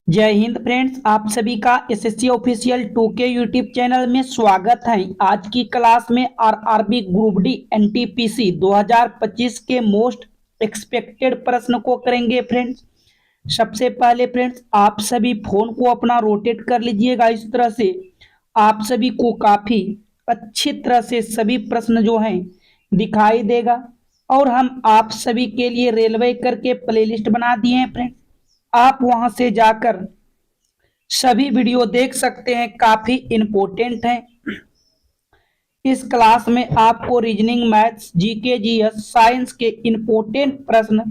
जय हिंद फ्रेंड्स, आप सभी का SSC official 2K YouTube channel में स्वागत है। आज की क्लास में आरआरबी ग्रुप डी एनटीपीसी 2025 के मोस्ट एक्सपेक्टेड प्रश्न को करेंगे फ्रेंड्स। सबसे पहले फ्रेंड्स, आप सभी फोन को अपना रोटेट कर लीजिएगा। इस तरह से आप सभी को काफी अच्छी तरह से सभी प्रश्न जो हैं दिखाई देगा। और हम आप सभी के लिए रेलवे करके प्लेलिस्ट बना दिए हैं फ्रेंड्स, आप वहां से जाकर सभी वीडियो देख सकते हैं, काफी इंपॉर्टेंट है। इस क्लास में आपको reasoning, maths, GK, GS, science के इंपॉर्टेंट प्रश्न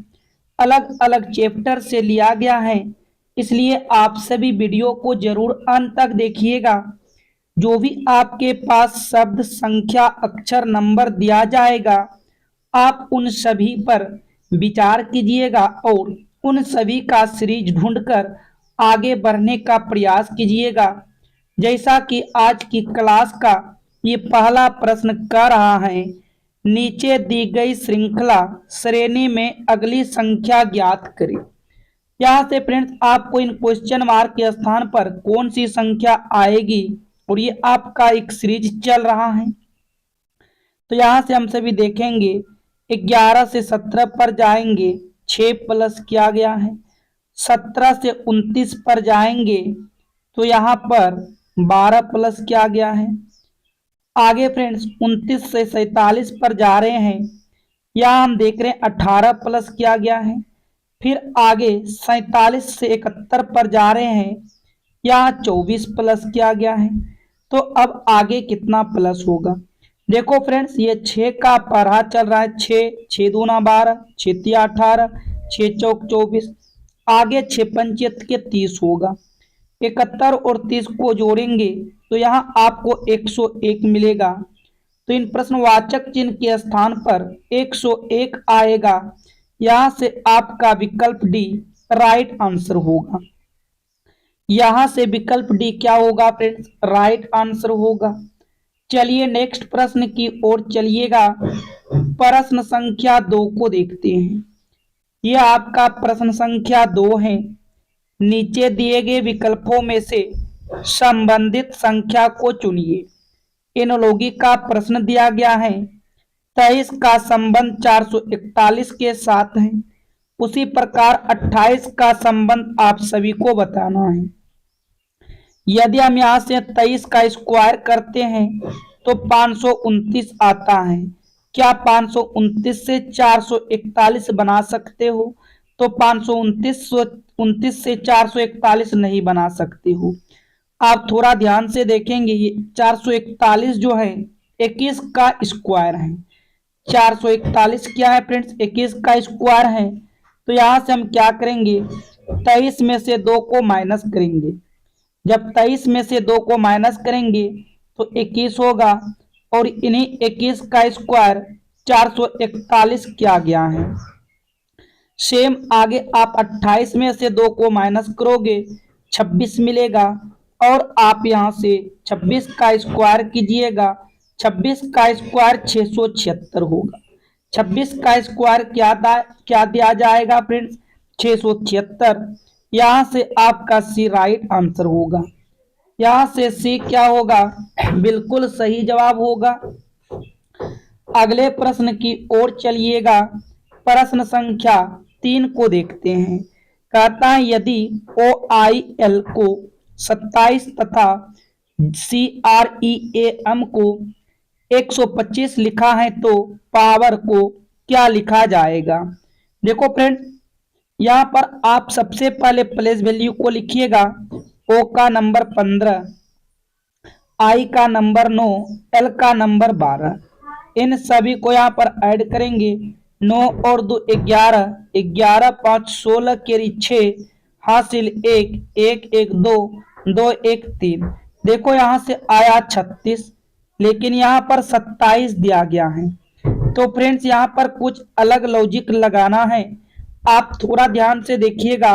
अलग अलग चैप्टर से लिया गया है, इसलिए आप सभी वीडियो को जरूर अंत तक देखिएगा। जो भी आपके पास शब्द, संख्या, अक्षर, नंबर दिया जाएगा, आप उन सभी पर विचार कीजिएगा और उन सभी का सीरीज ढूंढकर आगे बढ़ने का प्रयास कीजिएगा। जैसा कि आज की क्लास का ये पहला प्रश्न कर रहा है, नीचे दी गई श्रृंखला श्रेणी में अगली संख्या ज्ञात करें। यहाँ से फ्रेंड्स आपको इन क्वेश्चन मार्क के स्थान पर कौन सी संख्या आएगी, और ये आपका एक सीरीज चल रहा है। तो यहाँ से हम सभी देखेंगे 11 से 17 पर जाएंगे, 6 प्लस किया गया है। 17 से 29 पर जाएंगे तो यहाँ पर 12 प्लस किया गया है। आगे फ्रेंड्स 29 से 47 पर जा रहे हैं, यहाँ हम देख रहे हैं 18 प्लस किया गया है। फिर आगे 47 से 71 पर जा रहे हैं, यहाँ 24 प्लस किया गया है। तो अब आगे कितना प्लस होगा, देखो फ्रेंड्स, ये 6 का पढ़ा चल रहा है। 6 दूना 12, 6 तिया 18, 6 चौक 24, आगे 6 पंचे के 30 होगा। 71 और 30 को जोड़ेंगे तो यहाँ आपको 101 मिलेगा। तो इन प्रश्नवाचक चिन्ह के स्थान पर 101 आएगा। यहाँ से आपका विकल्प डी राइट आंसर होगा। यहाँ से विकल्प डी क्या होगा फ्रेंड्स, राइट आंसर होगा। चलिए नेक्स्ट प्रश्न की ओर चलिएगा। प्रश्न संख्या 2 को देखते हैं। यह आपका प्रश्न संख्या 2 है। नीचे दिए गए विकल्पों में से संबंधित संख्या को चुनिए। एनोलॉगी का प्रश्न दिया गया है। 23 का संबंध 441 के साथ है। उसी प्रकार 28 का संबंध आप सभी को बताना है। यदि हम यहाँ से 23 का स्क्वायर करते हैं तो 529 आता है। क्या 529 से 441 बना सकते हो? तो 529 से 441 नहीं बना सकते हो। आप थोड़ा ध्यान से देखेंगे, ये 441 जो है 21 का स्क्वायर है। 441 क्या है फ्रेंड्स, 21 का स्क्वायर है। तो यहाँ से हम क्या करेंगे, 23 में से 2 को माइनस करेंगे। जब 23 में से 2 को माइनस करेंगे तो 21 होगा, और इन्हीं 21 का स्क्वायर 441 किया गया है। सेम आगे आप 28 में से 2 को माइनस करोगे, 26 मिलेगा, और आप यहां से 26 का स्क्वायर कीजिएगा। 26 का स्क्वायर 676 होगा। 26 का स्क्वायर क्या दिया जाएगा फ्रेंड्स, 676। यहां से आपका सी राइट आंसर होगा। यहां से सी क्या होगा, बिल्कुल सही जवाब होगा। अगले प्रश्न की ओर चलिएगा। प्रश्न संख्या 3 को देखते हैं। कहता है यदि OIL को 27 तथा CREAM को 125 लिखा है तो पावर को क्या लिखा जाएगा। देखो फ्रेंड्स, यहाँ पर आप सबसे पहले प्लेस वैल्यू को लिखिएगा। O का नंबर 15, I का नंबर 9, L का नंबर 12, इन सभी को यहाँ पर ऐड करेंगे। 9 और 2 11, 11 5 16 केरी 6, हासिल 1, 1 1 2, 2 1 3। देखो यहाँ से आया 36, लेकिन यहाँ पर 27 दिया गया है। तो फ्रेंड्स यहाँ पर कुछ अलग लॉजिक लगाना है। आप थोड़ा ध्यान से देखिएगा।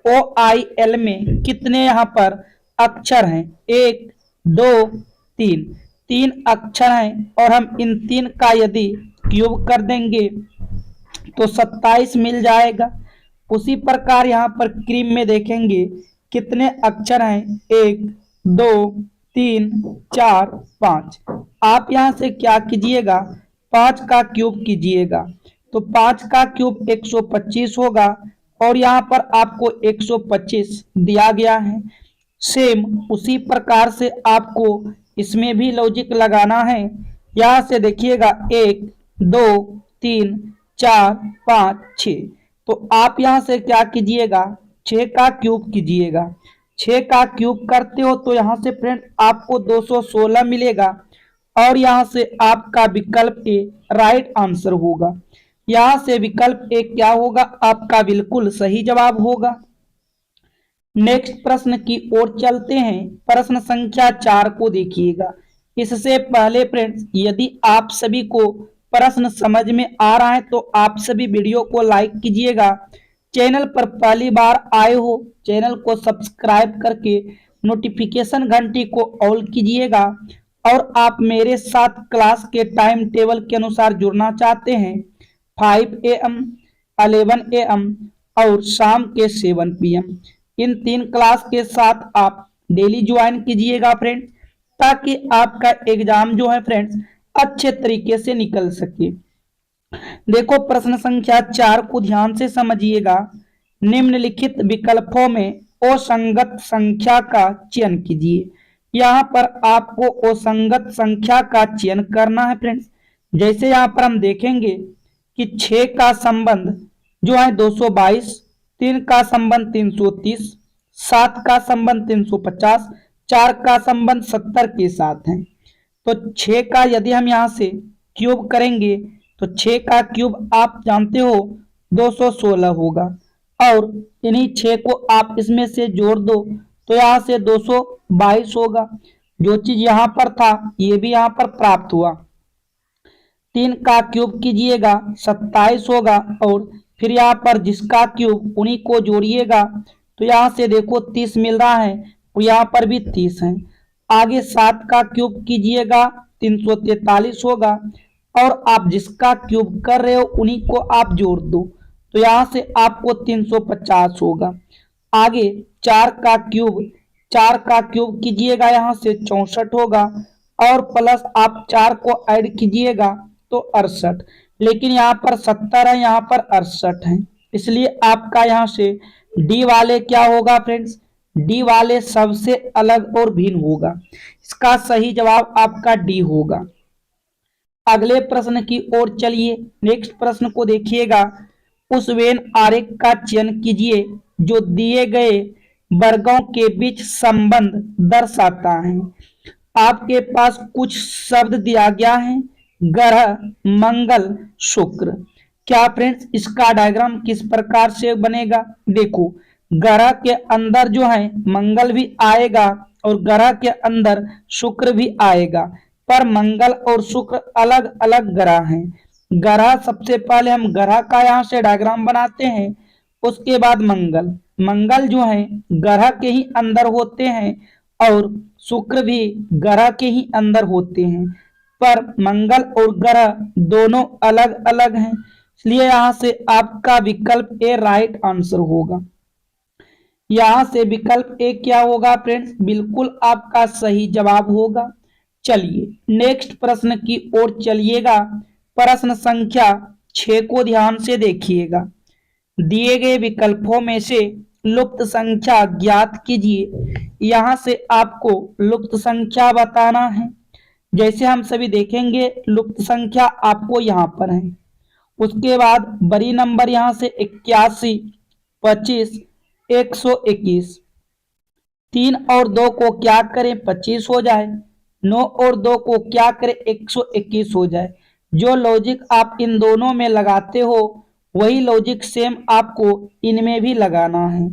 OIL में कितने यहाँ पर अक्षर हैं, 1 2 3, 3 अक्षर हैं, और हम इन 3 का यदि क्यूब कर देंगे तो 27 मिल जाएगा। उसी प्रकार यहाँ पर क्रीम में देखेंगे कितने अक्षर हैं? 1 2 3 4 5। आप यहां से क्या कीजिएगा? 5 का क्यूब कीजिएगा। तो 5 का क्यूब 125 होगा और यहाँ पर आपको 125 दिया गया है। सेम उसी प्रकार से आपको इसमें भी लॉजिक लगाना है। यहाँ से देखिएगा 1 2 3 4 5 6। तो आप यहाँ से क्या कीजिएगा? 6 का क्यूब कीजिएगा। 6 का क्यूब करते हो तो यहाँ से फ्रेंड आपको 216 मिलेगा और यहाँ से आपका विकल्प ए राइट आंसर होगा। यहाँ से विकल्प ए क्या होगा? आपका बिल्कुल सही जवाब होगा। नेक्स्ट प्रश्न की ओर चलते हैं। प्रश्न संख्या 4 को देखिएगा। इससे पहले फ्रेंड्स, यदि आप सभी को प्रश्न समझ में आ रहा है तो आप सभी वीडियो को लाइक कीजिएगा। चैनल पर पहली बार आए हो, चैनल को सब्सक्राइब करके नोटिफिकेशन घंटी को ऑल कीजिएगा। और आप मेरे साथ क्लास के टाइम टेबल के अनुसार जुड़ना चाहते हैं 5 AM 11 AM और शाम के 7 PM, इन 3 क्लास के साथ आप डेली ज्वाइन कीजिएगा फ्रेंड, ताकि आपका एग्जाम जो है फ्रेंड्स अच्छे तरीके से निकल सके। देखो प्रश्न संख्या 4 को ध्यान से समझिएगा। निम्नलिखित विकल्पों में असंगत संख्या का चयन कीजिए। यहाँ पर आपको असंगत संख्या का चयन करना है फ्रेंड्स। जैसे यहाँ पर हम देखेंगे कि 6 का संबंध जो है 222, 3 का संबंध 330, 7 का संबंध 350, 4 का संबंध 70 के साथ है। तो 6 का यदि हम यहाँ से क्यूब करेंगे तो 6 का क्यूब आप जानते हो 216 होगा और इन्हीं 6 को आप इसमें से जोड़ दो तो यहाँ से 222 होगा। जो चीज यहाँ पर था ये भी यहाँ पर प्राप्त हुआ। 3 का क्यूब कीजिएगा 27 होगा और फिर यहाँ पर जिसका क्यूब उन्हीं को जोड़िएगा तो यहाँ से देखो 30 मिल रहा है और यहाँ पर भी 30 है। आगे 7 का क्यूब कीजिएगा 343 होगा और आप जिसका क्यूब कर रहे हो उन्हीं को आप जोड़ दो तो यहाँ से आपको 350 होगा। आगे 4 का क्यूब कीजिएगा यहाँ से 64 होगा और प्लस आप 4 को ऐड कीजिएगा तो 68, लेकिन यहाँ पर 70 है, यहाँ पर 68 है, इसलिए आपका यहाँ से डी वाले क्या होगा फ्रेंड्स? डी वाले सबसे अलग और भिन्न होगा। इसका सही जवाब आपका डी होगा। अगले प्रश्न की ओर चलिए। नेक्स्ट प्रश्न को देखिएगा। उस वेन आरेख का चयन कीजिए जो दिए गए वर्गों के बीच संबंध दर्शाता है। आपके पास कुछ शब्द दिया गया है, ग्रह, मंगल, शुक्र। क्या फ्रेंड्स इसका डायग्राम किस प्रकार से बनेगा? देखो ग्रह के अंदर जो है मंगल भी आएगा और ग्रह के अंदर शुक्र भी आएगा, पर मंगल और शुक्र अलग अलग ग्रह हैं। ग्रह सबसे पहले हम ग्रह का यहाँ से डायग्राम बनाते हैं, उसके बाद मंगल जो है ग्रह के ही अंदर होते हैं और शुक्र भी ग्रह के ही अंदर होते हैं, पर मंगल और ग्रह दोनों अलग अलग हैं, इसलिए यहाँ से आपका विकल्प ए राइट आंसर होगा। यहाँ से विकल्प ए क्या होगा फ्रेंड्स? बिल्कुल आपका सही जवाब होगा। चलिए नेक्स्ट प्रश्न की ओर चलिएगा। प्रश्न संख्या 6 को ध्यान से देखिएगा। दिए गए विकल्पों में से लुप्त संख्या ज्ञात कीजिए। यहाँ से आपको लुप्त संख्या बताना है। जैसे हम सभी देखेंगे लुप्त संख्या आपको यहाँ पर है, उसके बाद बड़ी नंबर यहाँ से 81, 25, 121। 3 और 2 को क्या करें 25 हो जाए, 9 और 2 को क्या करें 121 हो जाए। जो लॉजिक आप इन दोनों में लगाते हो वही लॉजिक सेम आपको इनमें भी लगाना है।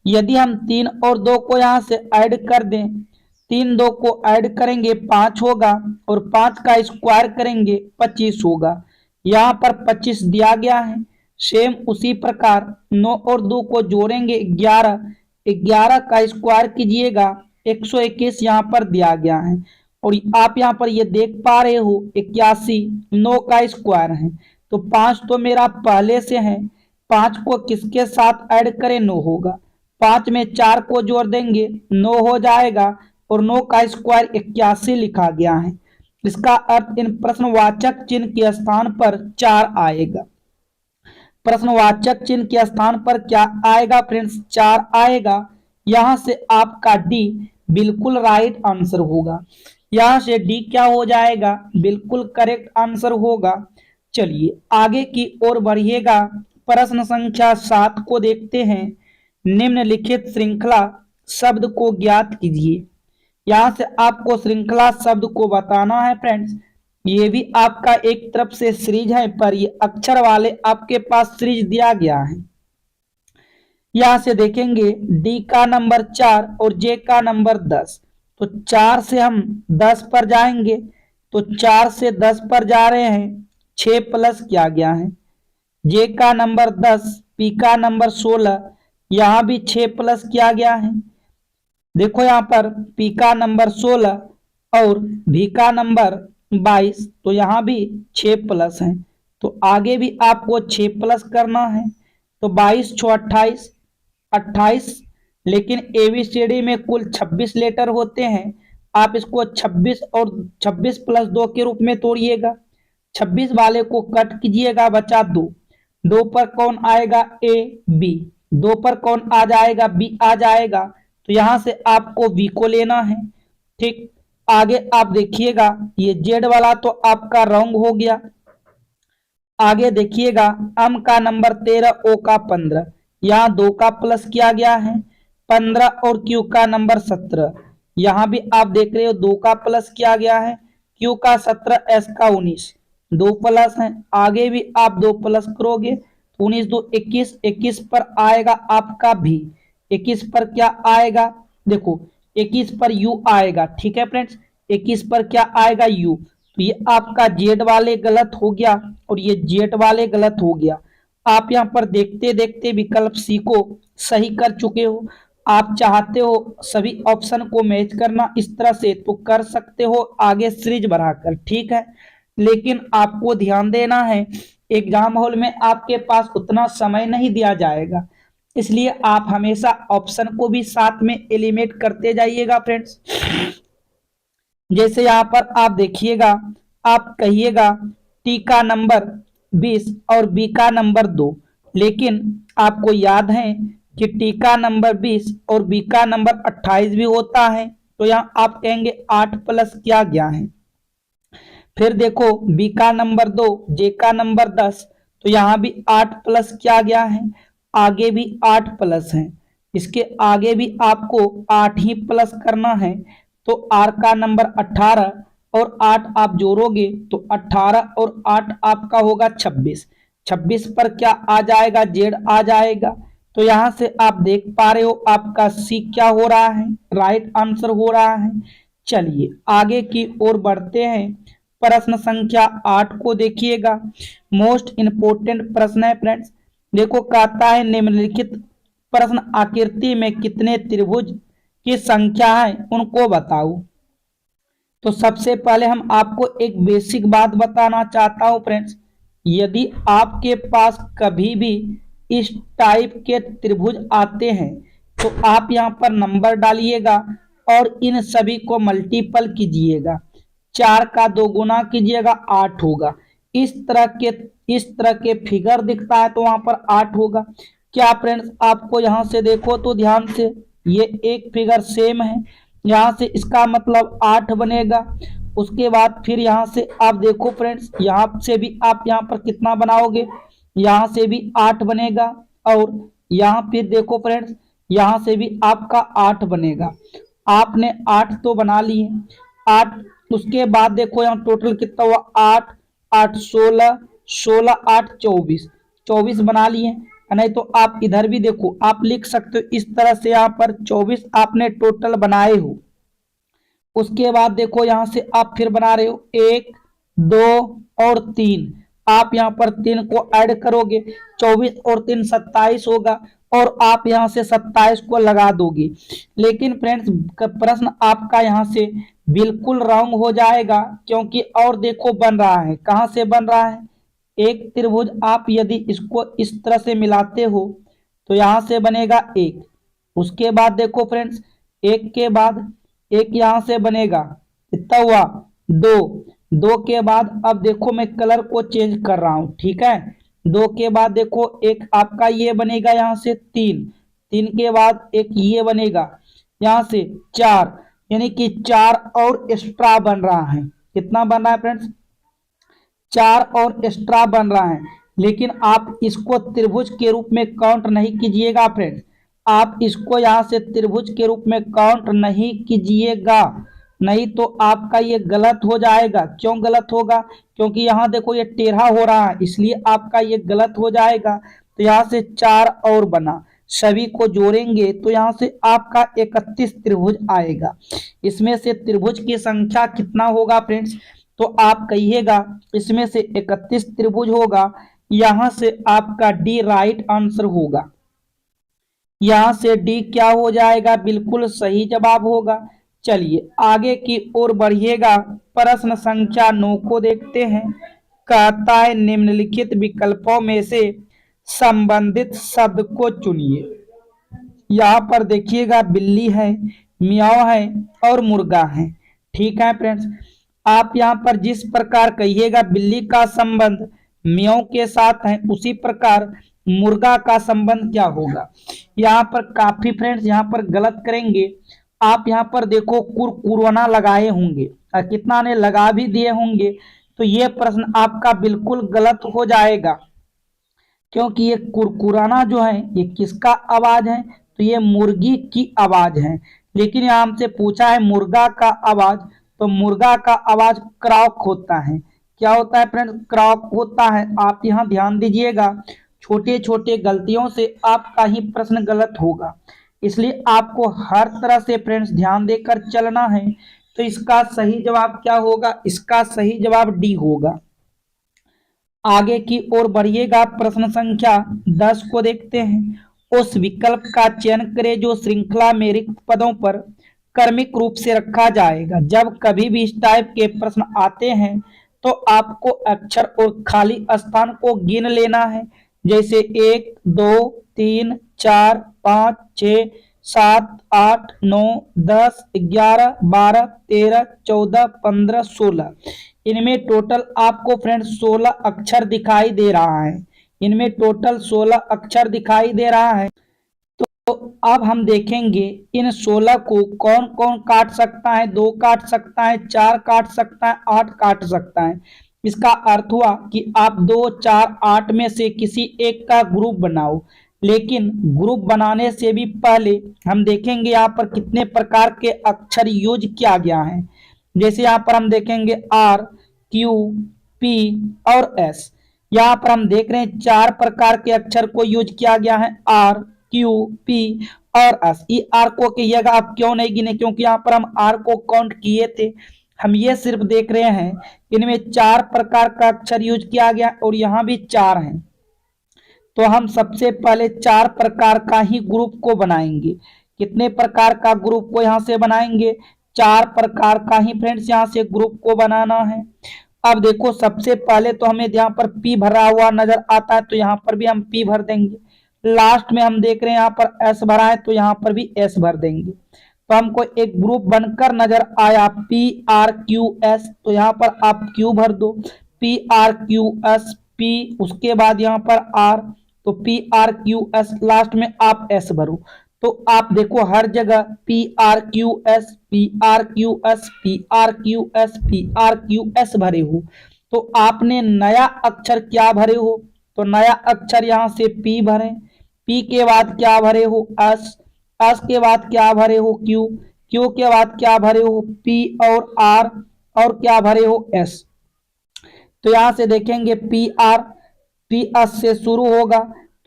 यदि हम 3 और 2 को यहाँ से ऐड कर दें, 3 2 को ऐड करेंगे 5 होगा और 5 का स्क्वायर करेंगे 25 होगा। यहाँ पर 25 दिया गया है। सेम उसी प्रकार 9 और 2 को जोड़ेंगे 11, 11 का स्क्वायर कीजिएगा 121 यहाँ पर दिया गया है और आप यहाँ पर ये देख पा रहे हो 81 9 का स्क्वायर है, तो 5 तो मेरा पहले से है, 5 को किसके साथ ऐड करें 9 होगा, 5 में 4 को जोड़ देंगे 9 हो जाएगा और 9 का स्क्वायर 81 लिखा गया है। इसका अर्थ इन प्रश्नवाचक चिन्ह के स्थान पर 4 आएगा। प्रश्नवाचक चिन्ह के स्थान पर क्या आएगा फ्रेंड्स? 4 आएगा। यहां से आपका डी बिल्कुल राइट आंसर होगा। यहां से डी क्या हो जाएगा? बिल्कुल करेक्ट आंसर होगा। चलिए आगे की ओर बढ़िएगा। प्रश्न संख्या 7 को देखते हैं। निम्नलिखित श्रृंखला शब्द को ज्ञात कीजिए। यहां से आपको श्रृंखला शब्द को बताना है फ्रेंड्स। ये भी आपका एक तरफ से सीरीज है, पर ये अक्षर वाले आपके पास सीरीज दिया गया है। यहां से देखेंगे डी का नंबर 4 और जे का नंबर 10। तो 4 से हम 10 पर जाएंगे, तो 4 से 10 पर जा रहे हैं, 6 प्लस किया गया है। जे का नंबर 10, पी का नंबर 16, यहां भी 6 प्लस किया गया है। देखो यहां पर पी का नंबर 16 और भी का नंबर 22, तो यहां भी 6 प्लस है। तो आगे भी आपको 6 प्लस करना है। तो 22 6 28, 28, लेकिन एबीसीडी में कुल 26 लेटर होते हैं। आप इसको 26 और 26 प्लस 2 के रूप में तोड़िएगा। 26 वाले को कट कीजिएगा, बचा 2। 2 पर कौन आएगा? A B. 2 पर कौन आ जाएगा? बी आ जाएगा। तो यहां से आपको बी को लेना है। ठीक, आगे आप देखिएगा, ये जेड वाला तो आपका रॉन्ग हो गया। आगे देखिएगा, एम का नंबर 13, ओ का 15, यहाँ 2 का प्लस किया गया है। 15 और क्यू का नंबर 17, यहाँ भी आप देख रहे हो 2 का प्लस किया गया है। क्यू का 17, एस का 19, 2 प्लस है। आगे भी आप 2 प्लस करोगे, 19 2 21, 21 पर आएगा आपका भी। 21 पर क्या आएगा? देखो 21 पर यू आएगा। ठीक है फ्रेंड्स, 21 पर क्या आएगा? यू। तो ये आपका जेड वाले गलत हो गया और ये जेड वाले गलत हो गया। आप यहाँ पर देखते देखते विकल्प सी को सही कर चुके हो। आप चाहते हो सभी ऑप्शन को मैच करना इस तरह से, तो कर सकते हो आगे सीरीज बढ़ाकर। ठीक है, लेकिन आपको ध्यान देना है, एग्जाम हॉल में आपके पास उतना समय नहीं दिया जाएगा, इसलिए आप हमेशा ऑप्शन को भी साथ में एलिमिनेट करते जाइएगा फ्रेंड्स। जैसे यहाँ पर आप देखिएगा, आप कहिएगा टी का नंबर 20 और बी का नंबर 2, लेकिन आपको याद है कि टी का नंबर 20 और बी का नंबर 28 भी होता है। तो यहाँ आप कहेंगे 8 प्लस किया गया है। फिर देखो बी का नंबर 2, जे का नंबर 10, तो यहाँ भी 8 प्लस किया गया है। आगे भी 8 प्लस है, इसके आगे भी आपको 8 ही प्लस करना है। तो आर का नंबर 18 और 8 आप जोड़ोगे तो 18 और 8 आपका होगा 26। 26 पर क्या आ जाएगा? जेड आ जाएगा। तो यहां से आप देख पा रहे हो आपका सी क्या हो रहा है? राइट आंसर हो रहा है। चलिए आगे की ओर बढ़ते हैं। प्रश्न संख्या 8 को देखिएगा। मोस्ट इंपोर्टेंट प्रश्न है फ्रेंड्स। देखो कहता है निम्नलिखित प्रश्न आकृति में कितने त्रिभुज की संख्या है उनको बताओ। तो सबसे पहले हम आपको एक बेसिक बात बताना चाहता हूं फ्रेंड्स। यदि आपके पास कभी भी इस टाइप के त्रिभुज आते हैं तो आप यहां पर नंबर डालिएगा और इन सभी को मल्टीपल कीजिएगा। 4 का 2 गुना कीजिएगा, 8 होगा। इस तरह के फिगर दिखता है तो वहां पर 8 होगा। क्या फ्रेंड्स, आपको यहां से देखो तो ध्यान से, ये एक फिगर सेम है, यहां से इसका मतलब 8 बनेगा। उसके बाद फिर यहां से आप देखो फ्रेंड्स, यहां से भी आप यहां पर कितना बनाओगे? यहां से भी 8 बनेगा। और यहां फिर देखो फ्रेंड्स, यहां से भी आपका 8 बनेगा। आपने 8 तो बना लिए, 8। उसके बाद देखो यहाँ टोटल कितना हुआ? 8 8 16, 16 8 24, 24 बना लिए। नहीं तो आप इधर भी देखो, आप लिख सकते हो इस तरह से, यहाँ पर 24 आपने टोटल बनाए हो। उसके बाद देखो यहाँ से आप फिर बना रहे हो 1 2 और 3। आप यहाँ पर 3 को ऐड करोगे, 24 और 3 27 होगा और आप यहाँ से 27 को लगा दोगे। लेकिन फ्रेंड्स प्रश्न आपका यहाँ से बिल्कुल रॉन्ग हो जाएगा, क्योंकि और देखो बन रहा है, कहाँ से बन रहा है? एक त्रिभुज आप यदि इसको इस तरह से मिलाते हो तो यहाँ से बनेगा 1, उसके बाद देखो फ्रेंड्स, एक के बाद एक यहां से बनेगा, कितना हुआ, दो। दो के बाद अब देखो मैं कलर को चेंज कर रहा हूं, ठीक है। दो के बाद देखो एक आपका ये बनेगा यहां से तीन। तीन के बाद एक ये बनेगा यहां से चार, यानी कि चार और एक्स्ट्रा बन रहा है। कितना बन रहा है फ्रेंड्स, चार और एक्स्ट्रा बन रहा है। लेकिन आप इसको त्रिभुज के रूप में काउंट नहीं कीजिएगा फ्रेंड्स, आप इसको यहां से त्रिभुज के रूप में काउंट नहीं कीजिएगा, नहीं तो आपका ये गलत हो जाएगा। क्यों गलत होगा, क्योंकि यहाँ देखो ये टेढ़ा हो रहा है, इसलिए आपका ये गलत हो जाएगा। तो यहाँ से चार और बना, सभी को जोड़ेंगे तो यहाँ से आपका 31 त्रिभुज आएगा। इसमें से त्रिभुज की संख्या कितना होगा फ्रेंड्स, तो आप कहिएगा इसमें से 31 त्रिभुज होगा। यहां से आपका डी राइट आंसर होगा, यहां से डी क्या हो जाएगा, बिल्कुल सही जवाब होगा। चलिए आगे की ओर बढ़िएगा, प्रश्न संख्या 9 को देखते हैं। कहता है निम्नलिखित विकल्पों में से संबंधित शब्द को चुनिए। यहाँ पर देखिएगा बिल्ली है, मियाओ है और मुर्गा है, ठीक है फ्रेंड्स। आप यहाँ पर जिस प्रकार कहिएगा बिल्ली का संबंध मियाओ के साथ है, उसी प्रकार मुर्गा का संबंध क्या होगा। यहाँ पर काफी फ्रेंड्स यहाँ पर गलत करेंगे। आप यहाँ पर देखो कुरकुराना लगाए होंगे और कितना ने लगा भी दिए होंगे, तो ये प्रश्न आपका बिल्कुल गलत हो जाएगा, क्योंकि ये कुरकुराना जो है ये किसका आवाज है, तो ये मुर्गी की आवाज है। लेकिन यहाँ हमसे पूछा है मुर्गा का आवाज, तो मुर्गा का आवाज क्रॉक होता है। क्या होता है फ्रेंड्स, क्रॉक होता है। आप यहाँ ध्यान दीजिएगा, छोटे छोटे गलतियों से आपका ही प्रश्न गलत होगा, इसलिए आपको हर तरह से फ्रेंड्स ध्यान देकर चलना है। तो इसका सही जवाब क्या होगा, इसका सही जवाब डी होगा। आगे की ओर बढ़िएगा, प्रश्न संख्या 10 को देखते हैं। उस विकल्प का चयन करें जो श्रृंखला में रिक्त पदों पर क्रमिक रूप से रखा जाएगा। जब कभी भी इस टाइप के प्रश्न आते हैं तो आपको अक्षर और खाली स्थान को गिन लेना है, जैसे 1 2 3 4 5 6 7 8 9 10 11 12 13 14 15 16। इनमें टोटल आपको फ्रेंड्स 16 अक्षर दिखाई दे रहा है, इनमें टोटल 16 अक्षर दिखाई दे रहा है। तो अब हम देखेंगे इन 16 को कौन कौन काट सकता है, 2 काट सकता है, 4 काट सकता है, 8 काट सकता है। इसका अर्थ हुआ कि आप 2 4 8 में से किसी एक का ग्रुप बनाओ। लेकिन ग्रुप बनाने से भी पहले हम देखेंगे यहाँ पर कितने प्रकार के अक्षर यूज किया गया है। जैसे यहाँ पर हम देखेंगे आर, क्यू, पी और एस। यहाँ पर हम देख रहे हैं 4 प्रकार के अक्षर को यूज किया गया है, आर, क्यू, पी और एस। ये आर को कहिएगा आप क्यों नहीं गिने, क्योंकि यहाँ पर हम आर को काउंट किए थे। हम ये सिर्फ देख रहे हैं इनमें 4 प्रकार का अक्षर यूज किया गया और यहाँ भी 4 हैं। तो हम सबसे पहले 4 प्रकार का ही ग्रुप को बनाएंगे। कितने प्रकार का ग्रुप को यहाँ से बनाएंगे, 4 प्रकार का ही फ्रेंड्स यहाँ से ग्रुप को बनाना है। अब देखो सबसे पहले तो हमें यहाँ पर पी भरा हुआ नजर आता है, तो यहाँ पर भी हम पी भर देंगे। लास्ट में हम देख रहे हैं यहाँ पर एस भरा है, तो यहाँ पर भी एस भर देंगे। तो हमको एक ग्रुप बनकर नजर आया पी आर क्यू एस, तो यहाँ पर आप क्यू भर दो, P R Q S P, उसके बाद यहाँ पर आर, तो P R Q S, last में आप एस भरो। तो आप देखो हर जगह P R Q S, P R Q S, P R Q S, P R Q S भरे हो। तो आपने नया अक्षर क्या भरे हो, तो नया अक्षर यहाँ से पी भरे, पी के बाद क्या भरे हो एस, एस के बाद क्या भरे हो क्यू, क्यू के बाद क्या भरे हो पी और आर, और क्या भरे हो एस। तो यहां से देखेंगे पी आर, पी एस से शुरू होगा,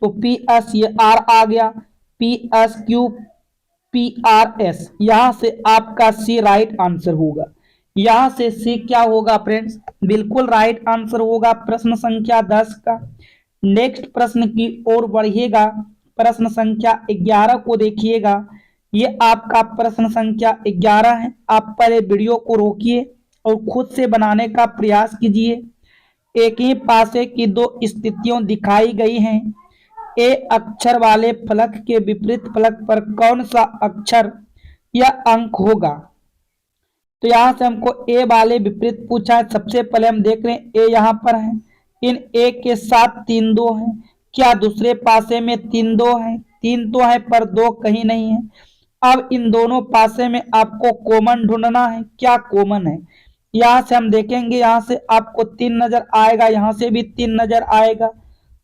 तो पी एस ये आर आ गया, P S Q P R S, यहां से आपका सी राइट आंसर होगा। यहां से सी क्या होगा फ्रेंड्स, बिल्कुल राइट आंसर होगा प्रश्न संख्या 10 का। नेक्स्ट प्रश्न की ओर बढ़िएगा, प्रश्न संख्या 11 को देखिएगा। ये आपका प्रश्न संख्या 11 है। आप पहले वीडियो को रोकिए और खुद से बनाने का प्रयास कीजिए। एक ही पासे की 2 स्थितियां दिखाई गई हैं। ए अक्षर वाले फलक के विपरीत फलक पर कौन सा अक्षर या अंक होगा। तो यहाँ से हमको ए वाले विपरीत पूछा है। सबसे पहले हम देख रहे हैं ए यहाँ पर है, इन ए के साथ 3 2 है। क्या दूसरे पासे में 3 2 है? 3 तो है पर 2 कहीं नहीं है। अब इन दोनों पासे में आपको कॉमन ढूंढना है। क्या कॉमन है? यहाँ से हम देखेंगे, यहाँ से आपको 3 नजर आएगा, यहाँ से भी 3 नजर आएगा।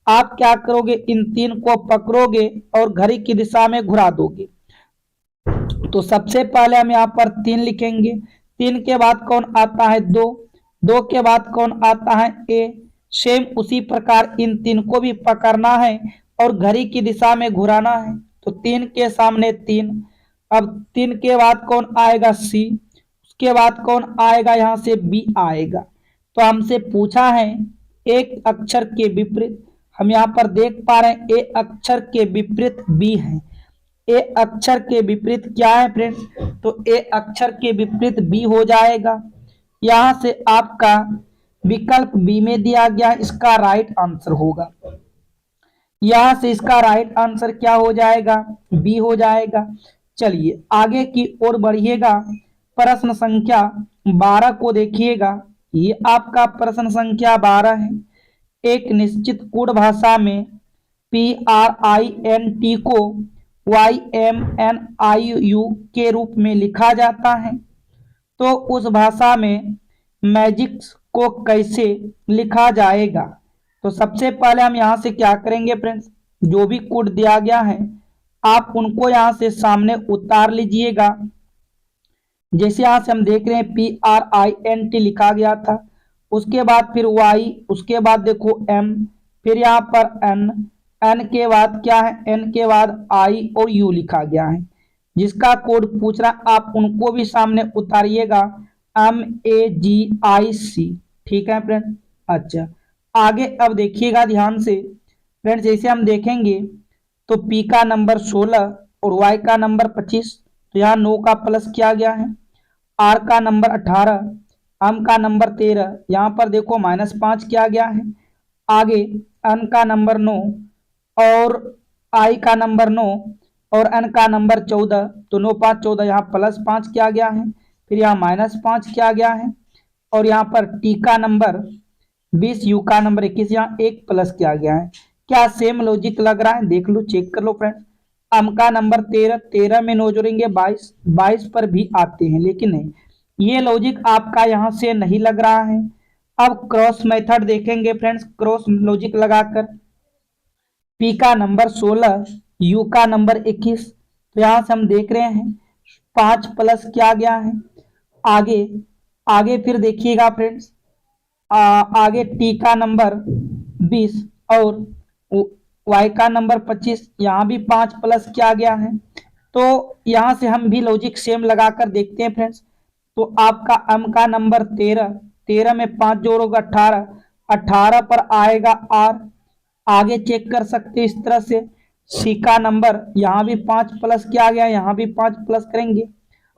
आप क्या करोगे, इन 3 को पकड़ोगे और घड़ी की दिशा में घुरा दोगे। तो सबसे पहले हम यहाँ पर 3 लिखेंगे। 3 के बाद कौन आता है? 2। 2 के बाद कौन आता है? ए। सेम उसी प्रकार इन 3 को भी पकड़ना है और घड़ी की दिशा में घुराना है। तो 3 के सामने 3। अब 3 के बाद कौन आएगा? सी। उसके बाद कौन आएगा? यहाँ से बी आएगा। तो हमसे पूछा है एक अक्षर के विपरीत। हम यहाँ पर देख पा रहे हैं ए अक्षर के विपरीत बी है। ए अक्षर के विपरीत क्या है फ्रेंड्स? तो ए अक्षर के विपरीत बी हो जाएगा। यहां से आपका विकल्प बी में दिया गया, इसका राइट आंसर होगा। यहां से इसका राइट आंसर क्या हो जाएगा? बी हो जाएगा। चलिए आगे की ओर बढ़िएगा। प्रश्न संख्या 12 को देखिएगा। ये आपका प्रश्न संख्या 12 है। एक निश्चित कोड भाषा में PRINT को YMNIU के रूप में लिखा जाता है, तो उस भाषा में मैजिक्स को कैसे लिखा जाएगा। तो सबसे पहले हम यहाँ से क्या करेंगे फ्रेंड्स, जो भी कोड दिया गया है आप उनको यहाँ से सामने उतार लीजिएगा। जैसे यहाँ से हम देख रहे हैं PRINT लिखा गया था, उसके बाद फिर Y, उसके बाद देखो M, फिर यहाँ पर N, N के बाद क्या है? N के बाद I और U लिखा गया है। जिसका कोड पूछ रहा आप उनको भी सामने उतारिएगा, MAGIC। ठीक है फ्रेंड। अच्छा आगे अब देखिएगा ध्यान से फ्रेंड्स। जैसे हम देखेंगे तो P का नंबर 16 और Y का नंबर 25, तो यहाँ 9 का प्लस किया गया है। R का नंबर 18, M का नंबर 13, यहाँ पर देखो -5 किया गया है। आगे N का नंबर 9 और I का नंबर 9 और N का नंबर 14, तो 9 5 14, यहाँ +5 किया गया है। फिर यहाँ -5 किया गया है और यहाँ पर T का नंबर 20, U का नंबर 21, यहाँ 1 प्लस किया गया है। क्या सेम लॉजिक लग रहा है? देख लो, चेक कर लो फ्रेंड्स। M का नंबर 13, 13 में 9 जोड़ेंगे 22, 22 पर भी आते हैं, लेकिन नहीं, ये लॉजिक आपका यहाँ से नहीं लग रहा है। अब क्रॉस मेथड देखेंगे फ्रेंड्स। क्रॉस लॉजिक लगाकर P का नंबर 16, U का नंबर 21, तो यहाँ से हम देख रहे हैं 5 प्लस किया गया है। आगे आगे फिर देखिएगा फ्रेंड्स, आगे T का नंबर 20 और Y का नंबर 25, यहाँ भी 5 प्लस किया गया है। तो यहाँ से हम भी लॉजिक सेम लगाकर देखते हैं फ्रेंड्स। तो आपका M का नंबर 13, 13 में 5 जोड़ोगे 18, 18 पर आएगा R। आगे चेक कर सकते हैं इस तरह से। C का नंबर यहाँ भी 5 प्लस किया गया, यहाँ भी 5 प्लस करेंगे।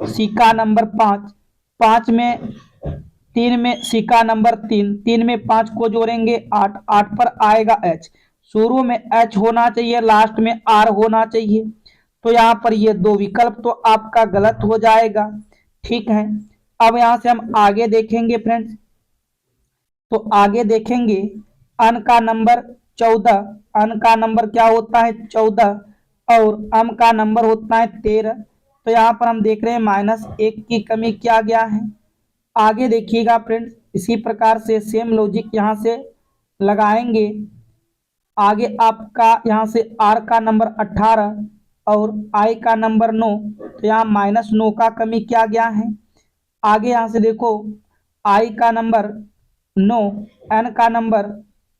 C का नंबर 5, 5 में 3 में C का नंबर 3, 3 में 5 को जोड़ेंगे 8, 8 पर आएगा H। शुरू में H होना चाहिए, लास्ट में R होना चाहिए। तो यहाँ पर ये 2 विकल्प तो आपका गलत हो जाएगा। ठीक है, अब यहाँ से हम आगे देखेंगे फ्रेंड्स। तो आगे देखेंगे N का नंबर 14, N का नंबर क्या होता है? 14, और M का नंबर होता है 13। तो यहाँ पर हम देख रहे हैं -1 की कमी किया गया है। आगे देखिएगा फ्रेंड्स, इसी प्रकार से सेम लॉजिक यहाँ से लगाएंगे। आगे आपका यहाँ से R का नंबर 18 और I का नंबर 9, तो यहाँ -9 का कमी किया गया है। आगे यहाँ से देखो I का नंबर 9, N का नंबर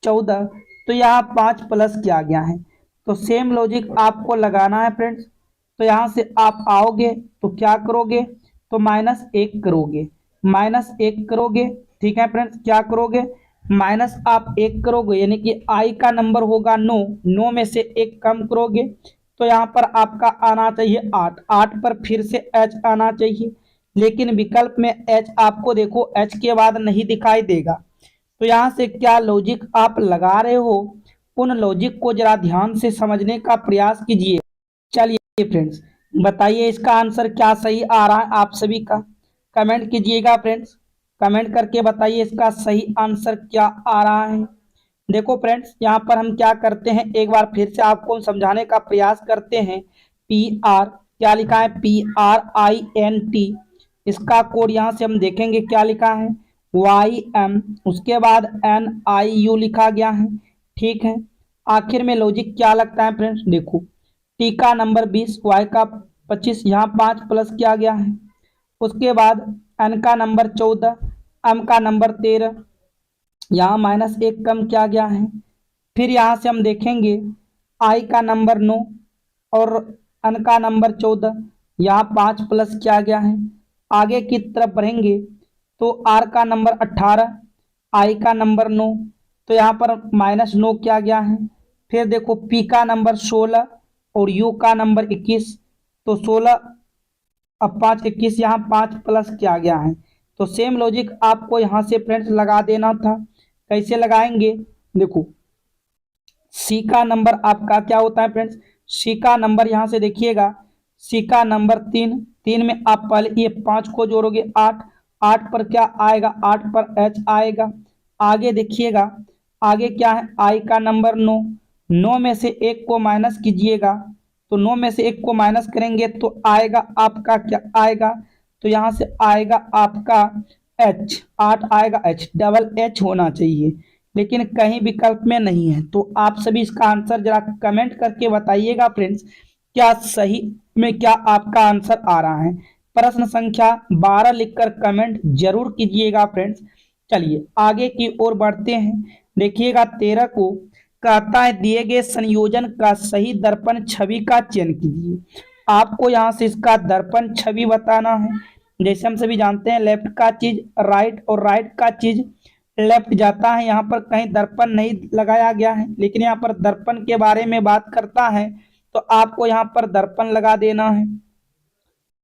14, तो यहाँ 5 प्लस किया गया है। तो सेम लॉजिक आपको लगाना है फ्रेंड्स। तो यहाँ से आप आओगे तो क्या करोगे? तो -1 करोगे, -1 करोगे। ठीक है फ्रेंड्स, क्या करोगे? माइनस आप 1 करोगे, यानी कि I का नंबर होगा 9, 9 में से 1 कम करोगे तो यहाँ पर आपका आना चाहिए 8, 8 पर फिर से H आना चाहिए, लेकिन विकल्प में H आपको देखो H के बाद नहीं दिखाई देगा। तो यहाँ से क्या लॉजिक आप लगा रहे हो उन लॉजिक को जरा ध्यान से समझने का प्रयास कीजिए। चलिए फ्रेंड्स, बताइए इसका आंसर क्या सही आ रहा है आप सभी का। कमेंट कीजिएगा फ्रेंड्स, कमेंट करके बताइए इसका सही आंसर क्या आ रहा है। देखो फ्रेंड्स, यहाँ पर हम क्या करते हैं, एक बार फिर से आपको समझाने का प्रयास करते हैं। पी आर क्या लिखा है, PRINT, इसका कोड यहाँ से हम देखेंगे क्या लिखा है, YM, उसके बाद NIU लिखा गया है। ठीक है, आखिर में लॉजिक क्या लगता है फ्रेंड्स, देखो टी का नंबर 20, वाई का 25, यहाँ 5 प्लस किया गया है। उसके बाद एन का नंबर 14, एम का नंबर 13, यहाँ -1 कम किया गया है। फिर यहाँ से हम देखेंगे आई का नंबर 9 और एन का नंबर 14, यहाँ 5 प्लस किया गया है। आगे की तरफ बढ़ेंगे तो आर का नंबर 18, आई का नंबर 9, तो यहाँ पर -9 किया गया है। फिर देखो पी का नंबर 16 और यू का नंबर 21, तो 16 अब 5 21, यहाँ 5 प्लस किया गया है। तो सेम लॉजिक आपको यहाँ से फ्रेंड्स लगा देना था। कैसे लगाएंगे, देखो सी का नंबर आपका क्या होता है फ्रेंड्स, सी का नंबर यहाँ से देखिएगा, सी का नंबर 3, 3 में आप पहले ये 5 को जोड़ोगे 8, 8 पर क्या आएगा, 8 पर एच आएगा। आगे देखिएगा, आगे क्या है, आई का नंबर 9, 9 में से 1 को माइनस कीजिएगा, तो 9 में से 1 को माइनस करेंगे तो आएगा आपका क्या आएगा, तो यहाँ से आएगा आपका H, 8 आएगा, H डबल H होना चाहिए, लेकिन कहीं विकल्प में नहीं है। तो आप सभी इसका आंसर जरा कमेंट करके बताइएगा फ्रेंड्स, क्या सही में क्या आपका आंसर आ रहा है। प्रश्न संख्या 12 लिखकर कमेंट जरूर कीजिएगा फ्रेंड्स। चलिए आगे की ओर बढ़ते हैं। देखिएगा 13 को कहता है दिए गए संयोजन का सही दर्पण छवि का चयन कीजिए। आपको यहाँ से इसका दर्पण छवि बताना है। जैसे हम सभी जानते हैं लेफ्ट का चीज राइट और राइट का चीज लेफ्ट जाता है। यहाँ पर कहीं दर्पण नहीं लगाया गया है, लेकिन यहाँ पर दर्पण के बारे में बात करता है, तो आपको यहाँ पर दर्पण लगा देना है।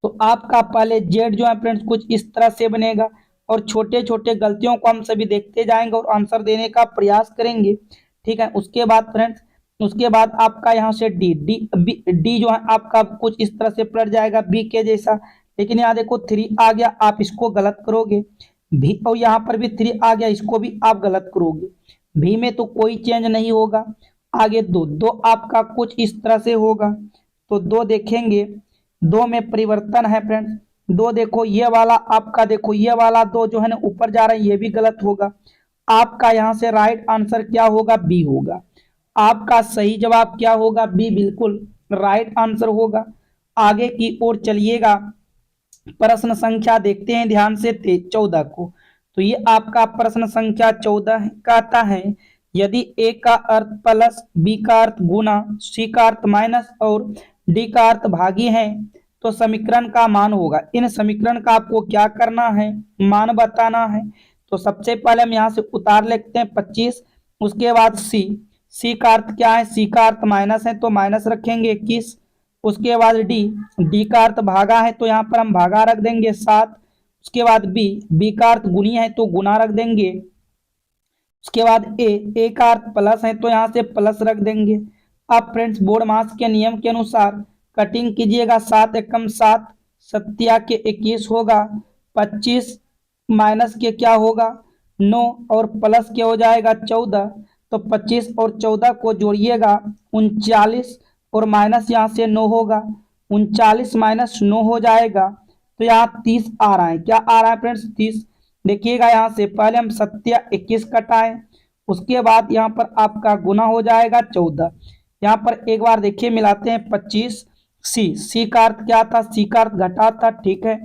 तो आपका पहले जेड जो है फ्रेंड्स कुछ इस तरह से बनेगा, और छोटे छोटे गलतियों को हम सभी देखते जाएंगे और आंसर देने का प्रयास करेंगे। ठीक है, उसके बाद फ्रेंड्स, उसके बाद आपका यहाँ से डी जो है आपका कुछ इस तरह से पलट जाएगा बी के जैसा, लेकिन यहाँ देखो 3 आ गया, आप इसको गलत करोगे। भी और यहाँ पर भी 3 आ गया, इसको भी आप गलत करोगे। भी में तो कोई चेंज नहीं होगा। आगे दो आपका कुछ इस तरह से होगा, तो 2 देखेंगे, 2 में परिवर्तन है फ्रेंड्स। 2 देखो ये वाला आपका, देखो ये वाला 2 जो है ना ऊपर जा रहा है, ये भी गलत होगा। आपका यहाँ से राइट आंसर क्या होगा, बी होगा। आपका सही जवाब क्या होगा, बी बिल्कुल राइट आंसर होगा। आगे की ओर चलिएगा, प्रश्न संख्या देखते हैं ध्यान से 14 को। तो ये आपका प्रश्न संख्या 14 कहता है यदि ए का अर्थ प्लस, बी का अर्थ गुना, सी का अर्थ माइनस और डी का अर्थ भागी है, तो समीकरण का मान होगा। इन समीकरण का आपको क्या करना है, मान बताना है। तो सबसे पहले हम यहाँ से उतार लेते हैं 25, उसके बाद सी का अर्थ क्या है, सी का अर्थ माइनस है तो माइनस रखेंगे 21। उसके बाद डी का अर्थ भागा है तो यहाँ पर हम भागा रख देंगे 7। उसके बाद बी का अर्थ गुनी है तो गुना रख देंगे। उसके बाद ए का अर्थ प्लस है तो यहाँ से प्लस रख देंगे। अब फ्रेंड्स बोर्ड मास के नियम के अनुसार कटिंग कीजिएगा, 7 एकम 7, 7 के 21 होगा, 25 माइनस के क्या होगा 9 और प्लस के हो जाएगा 14। तो 25 और 14 को जोड़िएगा 39 और माइनस यहाँ से 9 होगा, 39 माइनस 9 हो जाएगा। तो यहाँ 30 आ रहा है, क्या आ रहा है फ्रेंड्स 30। देखिएगा यहाँ से पहले हम 7 21 कटाएं, उसके बाद यहाँ पर आपका गुना हो जाएगा 14। यहाँ पर एक बार देखिए मिलाते हैं 25, सी का अर्थ क्या था, सी का अर्थ घटा था, ठीक है।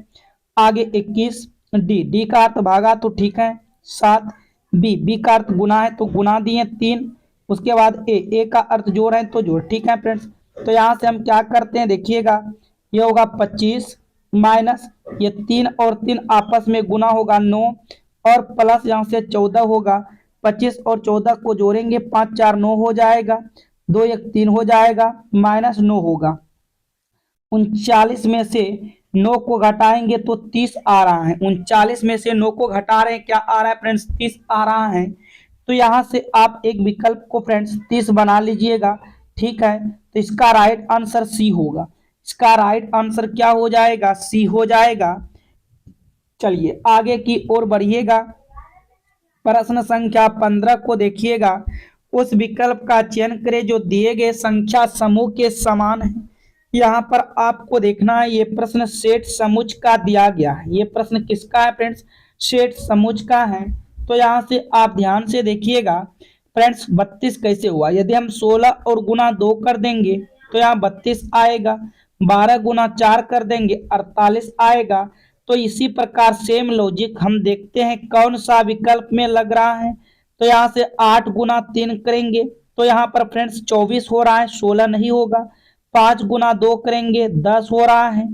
आगे 21, डी का अर्थ भागा तो ठीक है 7, बी का अर्थ गुना है तो गुना दिए 3। उसके बाद ए का अर्थ जोड़ है तो जोड़, ठीक है फ्रेंड्स। तो यहाँ से हम क्या करते हैं, देखिएगा ये होगा 25 माइनस ये 3 और 3 आपस में गुना होगा 9 और प्लस यहाँ से 14 होगा। 25 और 14 को जोड़ेंगे 5 4 9 हो जाएगा, 2 1 3 हो जाएगा, माइनस 9 होगा। 39 में से 9 को घटाएंगे तो 30 आ रहा है। 39 में से 9 को घटा रहे हैं, क्या आ रहा है फ्रेंड्स 30 आ रहा है। तो यहाँ से आप एक विकल्प को फ्रेंड्स 30 बना लीजिएगा। ठीक है, तो इसका राइट आंसर सी होगा। इसका राइट आंसर क्या हो जाएगा? सी हो जाएगा। चलिए आगे की ओर बढ़िएगा। प्रश्न संख्या 15 को देखिएगा। उस विकल्प का चयन करें जो दिए गए संख्या समूह के समान है। यहाँ पर आपको देखना है, ये प्रश्न सेठ समुच्चय का दिया गया है। ये प्रश्न किसका है फ्रेंड्स? सेठ समुच्चय का है। तो यहाँ से आप ध्यान से देखिएगा फ्रेंड्स, 32 कैसे हुआ? यदि हम 16 और गुना 2 कर देंगे तो यहाँ 32 आएगा। 12 गुना 4 कर देंगे 48 आएगा। तो इसी प्रकार सेम लॉजिक हम देखते हैं कौन सा विकल्प में लग रहा है। तो यहाँ से 8 गुना 3 करेंगे तो यहाँ पर फ्रेंड्स 24 हो रहा है, 16 नहीं होगा। 5 गुना 2 करेंगे 10 हो रहा है।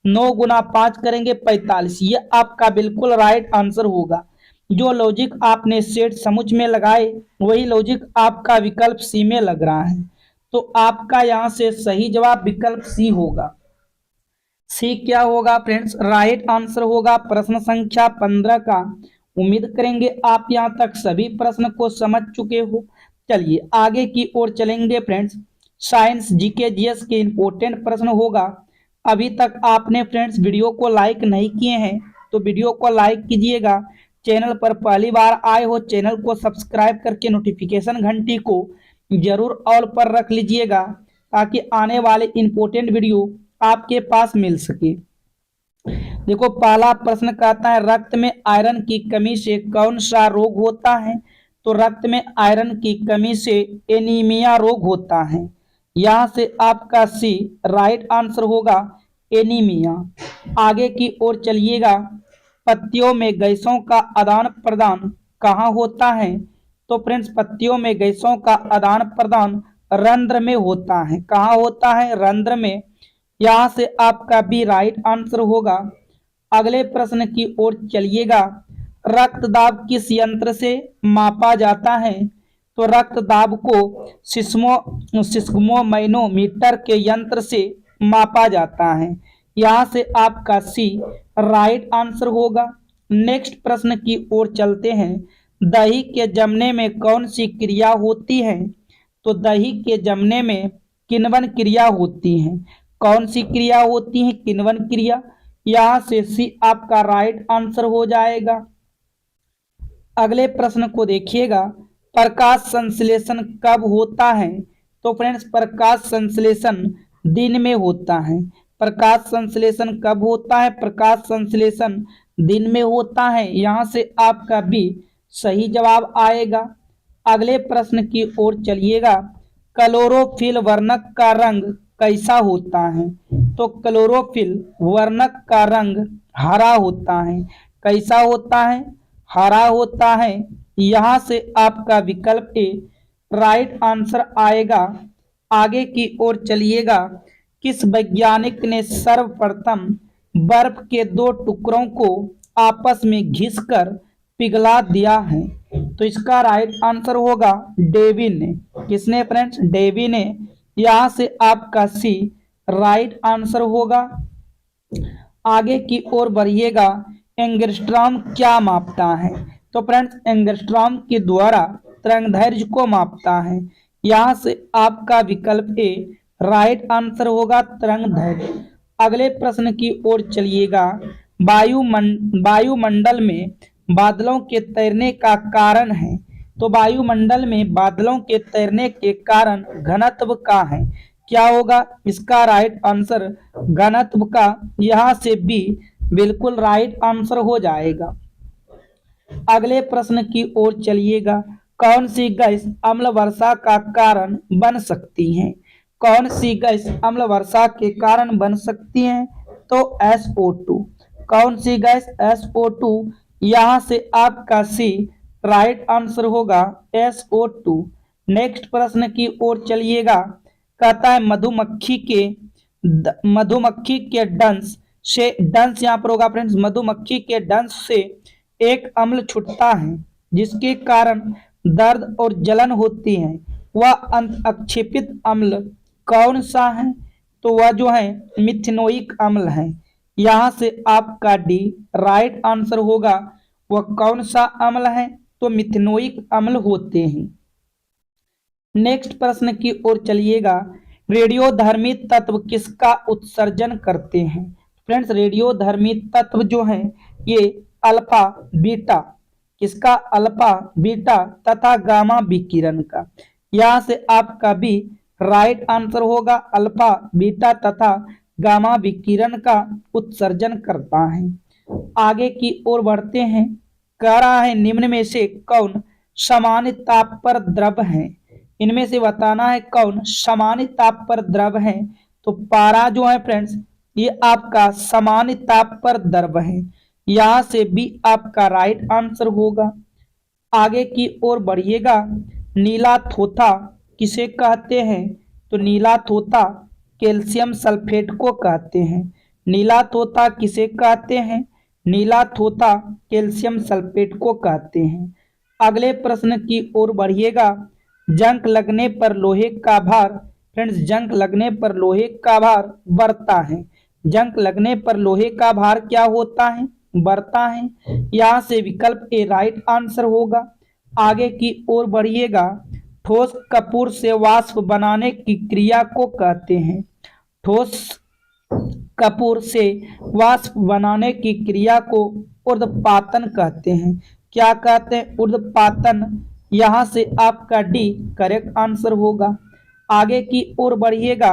9 गुना 5 करेंगे 45। ये आपका बिल्कुल राइट आंसर होगा। जो लॉजिक आपने सेट समुच्चय में लगाए वही लॉजिक आपका विकल्प सी में लग रहा है। तो आपका यहाँ से सही जवाब विकल्प सी होगा। सी क्या होगा फ्रेंड्स? राइट आंसर होगा प्रश्न संख्या 15 का। उम्मीद करेंगे आप यहाँ तक सभी प्रश्न को समझ चुके हो। चलिए आगे की ओर चलेंगे फ्रेंड्स। साइंस जीके जीएस के इंपॉर्टेंट प्रश्न होगा। अभी तक आपने फ्रेंड्स वीडियो को लाइक नहीं किए हैं तो वीडियो को लाइक कीजिएगा। चैनल पर पहली बार आए हो चैनल को सब्सक्राइब करके नोटिफिकेशन घंटी को जरूर ऑल पर रख लीजिएगा ताकि आने वाले इंपॉर्टेंट वीडियो आपके पास मिल सके। देखो पहला प्रश्न कहता है रक्त में आयरन की कमी से कौन सा रोग होता है? तो रक्त में आयरन की कमी से एनीमिया रोग होता है। यहाँ से आपका सी राइट आंसर होगा, एनीमिया। आगे की ओर चलिएगा। पत्तियों में गैसों का आदान प्रदान कहाँ होता है? तो फ्रेंड्स पत्तियों में गैसों का आदान प्रदान रंध्र में होता है। कहाँ होता है? रंध्र में। यहाँ से आपका बी राइट आंसर होगा। अगले प्रश्न की ओर चलिएगा। रक्तदाब किस यंत्र से मापा जाता है? तो रक्तदाब को सिस्मोमैनोमीटर के यंत्र से मापा जाता है। यहाँ से आपका सी राइट आंसर होगा। नेक्स्ट प्रश्न की ओर चलते हैं। दही के जमने में कौन सी क्रिया होती है? तो दही के जमने में किण्वन क्रिया होती है। कौन सी क्रिया होती है? किण्वन क्रिया। यहाँ से सी आपका राइट आंसर हो जाएगा। अगले प्रश्न को देखिएगा। प्रकाश संश्लेषण कब होता है? तो फ्रेंड्स प्रकाश संश्लेषण दिन में होता है। प्रकाश संश्लेषण कब होता है? प्रकाश संश्लेषण दिन में होता है। यहाँ से आपका बी सही जवाब आएगा। अगले प्रश्न की ओर चलिएगा। क्लोरोफिल वर्णक का रंग कैसा होता है? तो क्लोरोफिल वर्णक का रंग हरा होता है। कैसा होता है? हरा होता है। यहाँ से आपका विकल्प ए राइट आंसर आएगा। आगे की ओर चलिएगा। किस वैज्ञानिक ने सर्वप्रथम बर्फ के दो टुकड़ों को आपस में घिसकर पिघला दिया है? तो इसका राइट आंसर होगा डेवी ने। किसने फ्रेंड्स? डेवी ने। यहाँ से आपका सी राइट आंसर होगा। आगे की ओर बढ़िएगा। एंगस्ट्रॉम क्या मापता है? तो फ्रेंड्स एंगस्ट्रॉम के द्वारा तरंगदैर्घ्य को मापता है। यहाँ से आपका विकल्प ए राइट आंसर होगा, तरंगदैर्घ्य। अगले प्रश्न की ओर चलिएगा। वायुमंडल में बादलों के तैरने का कारण है? तो वायुमंडल में बादलों के तैरने के कारण घनत्व का है। क्या होगा इसका राइट आंसर? घनत्व का। यहाँ से बी बिल्कुल राइट आंसर हो जाएगा। अगले प्रश्न की ओर चलिएगा। कौन सी गैस अम्ल वर्षा का कारण बन सकती है? कौन सी गैस अम्ल वर्षा के कारण बन सकती है? तो SO2। कौन सी गैस? SO2। यहाँ से आपका सी राइट आंसर होगा, SO2। नेक्स्ट प्रश्न की ओर चलिएगा। कहता है मधुमक्खी के डंस से, डंस यहाँ पर होगा फ्रेंड्स, मधुमक्खी के डंस से एक अम्ल छूटता है जिसके कारण दर्द और जलन होती है। वह अक्षेपित अम्ल कौन सा है? तो वह जो है मिथेनोइक अम्ल है। यहाँ से आपका डी राइट आंसर होगा। वह कौन सा अम्ल है? तो मिथेनोइक अम्ल होते हैं। नेक्स्ट प्रश्न की ओर चलिएगा, रेडियोधर्मी तत्व किसका उत्सर्जन करते हैं? फ्रेंड्स, रेडियोधर्मी तत्व जो है ये अल्फा बीटा, किसका? अल्फा बीटा तथा गामा विकिरण का। यहां से आपका भी राइट आंसर होगा, अल्फा बीटा तथा गामा विकिरण का उत्सर्जन करता है। आगे की ओर बढ़ते हैं, कह रहा है निम्न में से कौन समान ताप पर द्रव है? इनमें से बताना है कौन समान ताप पर द्रव है। तो पारा जो है फ्रेंड्स ये आपका समान ताप पर द्रव है, यहां से भी आपका राइट आंसर होगा। आगे की ओर बढ़िएगा, नीला थोथा किसे कहते हैं? तो नीला थोथा कैल्शियम सल्फेट को कहते हैं। नीला थोथा किसे कहते हैं? नीला थोथा कैल्शियम सल्फेट को कहते हैं। अगले प्रश्न की ओर बढ़िएगा, जंग लगने पर लोहे का भार, फ्रेंड्स जंग लगने पर लोहे का भार बढ़ता है। जंग लगने पर लोहे का भार क्या होता है? बढ़ता है। यहां से विकल्प ए राइट आंसर होगा। आगे की ओर बढ़िएगा, ठोस कपूर से वाष्प बनाने की क्रिया को कहते हैं। ठोस कपूर से वाष्प बनाने की क्रिया को ऊर्ध्वपातन कहते हैं। क्या कहते हैं? ऊर्ध्वपातन। यहां से आपका डी करेक्ट आंसर होगा। आगे की ओर बढ़िएगा,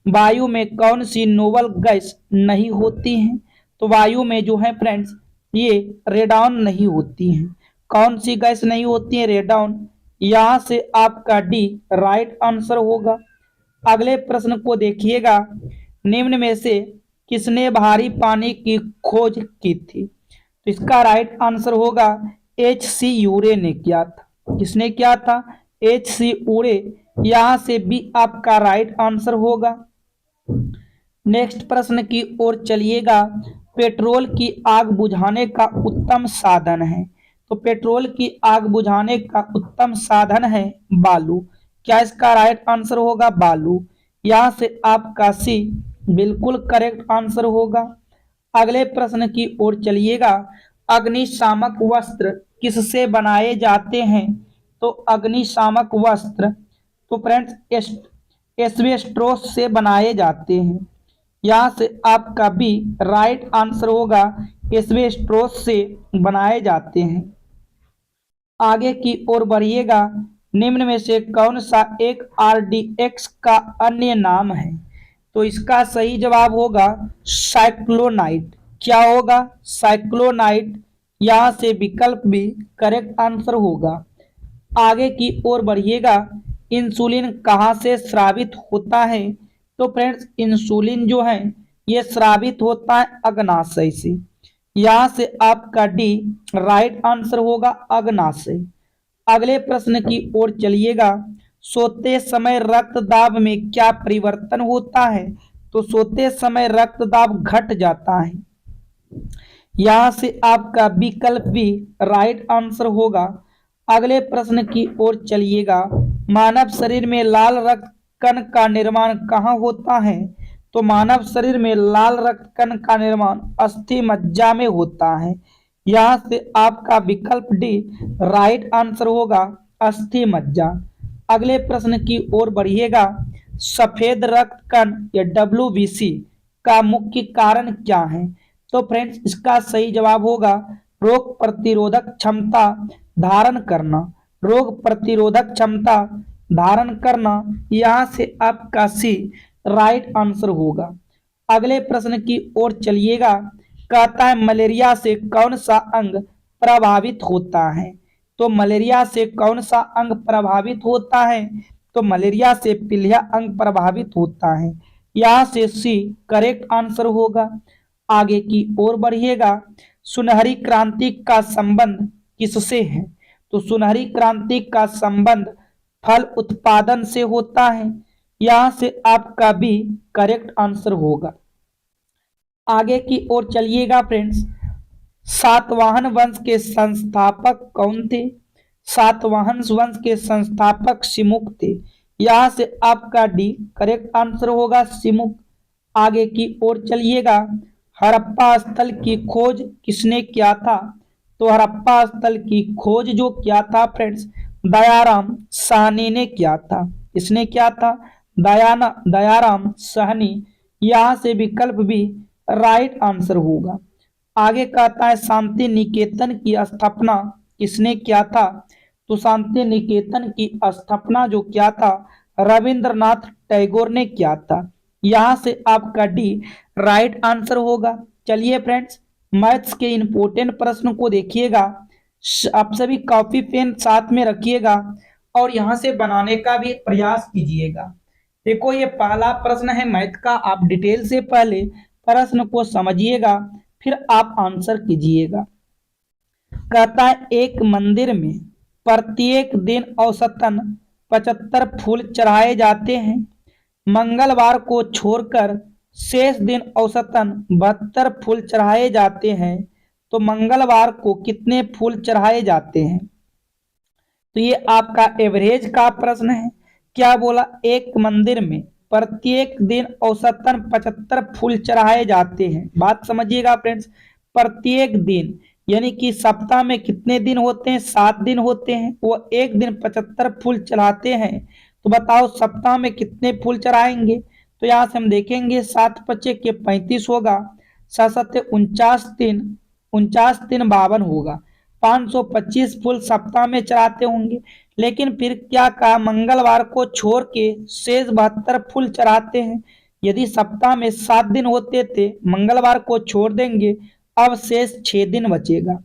वायु में कौन सी नोबल गैस नहीं होती है? तो वायु में जो है फ्रेंड्स ये रेडॉन नहीं होती है। कौन सी गैस नहीं होती है? रेडॉन। यहां से आपका डी राइट आंसर होगा। अगले प्रश्न को देखिएगा, निम्न में से किसने भारी पानी की खोज की थी? तो इसका राइट आंसर होगा H.C. यूरे ने किया था। किसने किया था? H.C. यूरे। यहां से भी आपका राइट आंसर होगा। नेक्स्ट प्रश्न की ओर चलिएगा, पेट्रोल की आग बुझाने का उत्तम साधन है। तो पेट्रोल की आग बुझाने का उत्तम साधन है बालू। क्या इसका राइट आंसर होगा? बालू। यहां से आपका सी बिल्कुल करेक्ट आंसर होगा। अगले प्रश्न की ओर चलिएगा, अग्निशामक वस्त्र किससे बनाए जाते हैं? तो अग्निशामक वस्त्र तो फ्रेंड्स एस्बेस्टोस से बनाए जाते हैं। यहां से आपका भी राइट आंसर होगा, एस्बेस्टोस से बनाए जाते हैं। आगे की ओर बढ़िएगा, निम्न में से कौन सा एक RDX का अन्य नाम है? तो इसका सही जवाब होगा साइक्लोनाइट। क्या होगा? साइक्लोनाइट। यहां से विकल्प भी करेक्ट आंसर होगा। आगे की ओर बढ़िएगा, इंसुलिन कहां से स्रावित होता है? तो फ्रेंड्स इंसुलिन जो है ये स्रावित होता है अग्नाशय से। यहां से आपका डी राइट आंसर होगा, अग्नाशय। अगले प्रश्न की ओर चलिएगा, सोते समय रक्तदाब में क्या परिवर्तन होता है? तो सोते समय रक्तदाब घट जाता है। यहां से आपका विकल्प भी राइट आंसर होगा। अगले प्रश्न की ओर चलिएगा, मानव शरीर में लाल रक्त कण का निर्माण कहाँ होता है? तो मानव शरीर में लाल रक्त कण का निर्माण अस्थि मज्जा में होता है। यहां से आपका विकल्प डी राइट आंसर होगा, अस्थि मज्जा। अगले प्रश्न की ओर बढ़िएगा, सफेद रक्त कण या WBC का मुख्य कारण क्या है? तो फ्रेंड्स इसका सही जवाब होगा रोग प्रतिरोधक क्षमता धारण करना। रोग प्रतिरोधक क्षमता धारण करना। यहां से आपका सी राइट आंसर होगा। अगले प्रश्न की ओर चलिएगा, कहता है मलेरिया से कौन सा अंग प्रभावित होता है? तो मलेरिया से कौन सा अंग प्रभावित होता है? तो मलेरिया से पीलिया अंग प्रभावित होता है। यहां से सी करेक्ट आंसर होगा। आगे की ओर बढ़िएगा, सुनहरी क्रांति का संबंध किससे है? तो सुनहरी क्रांति का संबंध फल उत्पादन से होता है। यहां से आपका भी करेक्ट आंसर होगा। आगे की ओर चलिएगा फ्रेंड्स, सातवाहन वंश के संस्थापक कौन थे? सातवाहन वंश के संस्थापक सिमुक थे। यहां से आपका डी करेक्ट आंसर होगा, सिमुक। आगे की ओर चलिएगा, हड़प्पा स्थल की खोज किसने किया था? तो हड़प्पा स्थल की खोज जो किया था फ्रेंड्स, दयाराम साहनी ने किया था। इसने क्या था? दयाराम साहनी। यहां से विकल्प भी राइट आंसर होगा। आगे कहता है शांति निकेतन की स्थापना किसने किया था? तो शांति निकेतन की स्थापना जो किया था, रविंद्रनाथ टैगोर ने किया था। यहां से आपका डी राइट आंसर होगा। चलिए फ्रेंड्स, मैथ्स के इंपोर्टेंट प्रश्न को देखिएगा। आप सभी कॉपी पेन साथ में रखिएगा और यहां से बनाने का भी प्रयास कीजिएगा। देखो, ये पहला प्रश्न है मैथ का। आप डिटेल से पहले प्रश्न को समझिएगा, फिर आप आंसर कीजिएगा। कहता है एक मंदिर में प्रत्येक दिन औसतन 75 फूल चढ़ाए जाते हैं। मंगलवार को छोड़कर शेष दिन औसतन 72 फूल चढ़ाए जाते हैं। तो मंगलवार को कितने फूल चढ़ाए जाते हैं? तो ये आपका एवरेज का प्रश्न है। क्या बोला? एक मंदिर में प्रत्येक दिन औसतन 75 फूल चढ़ाए जाते हैं। बात समझिएगा फ्रेंड्स, प्रत्येक दिन यानी कि सप्ताह में कितने दिन होते हैं? 7 दिन होते हैं। वो एक दिन 75 फूल चढ़ाते हैं, तो बताओ सप्ताह में कितने फूल चढ़ाएंगे? तो यहाँ से हम देखेंगे 7 पच्चे के 35 होगा, 7 49 दिन, 49 52 होगा। 525 फूल सप्ताह में चढ़ाते होंगे। लेकिन फिर क्या कहा? मंगलवार को छोड़ के शेष 72 फूल चढ़ाते हैं। यदि सप्ताह में 7 दिन होते थे, मंगलवार को छोड़ देंगे, अब शेष 6 दिन बचेगा।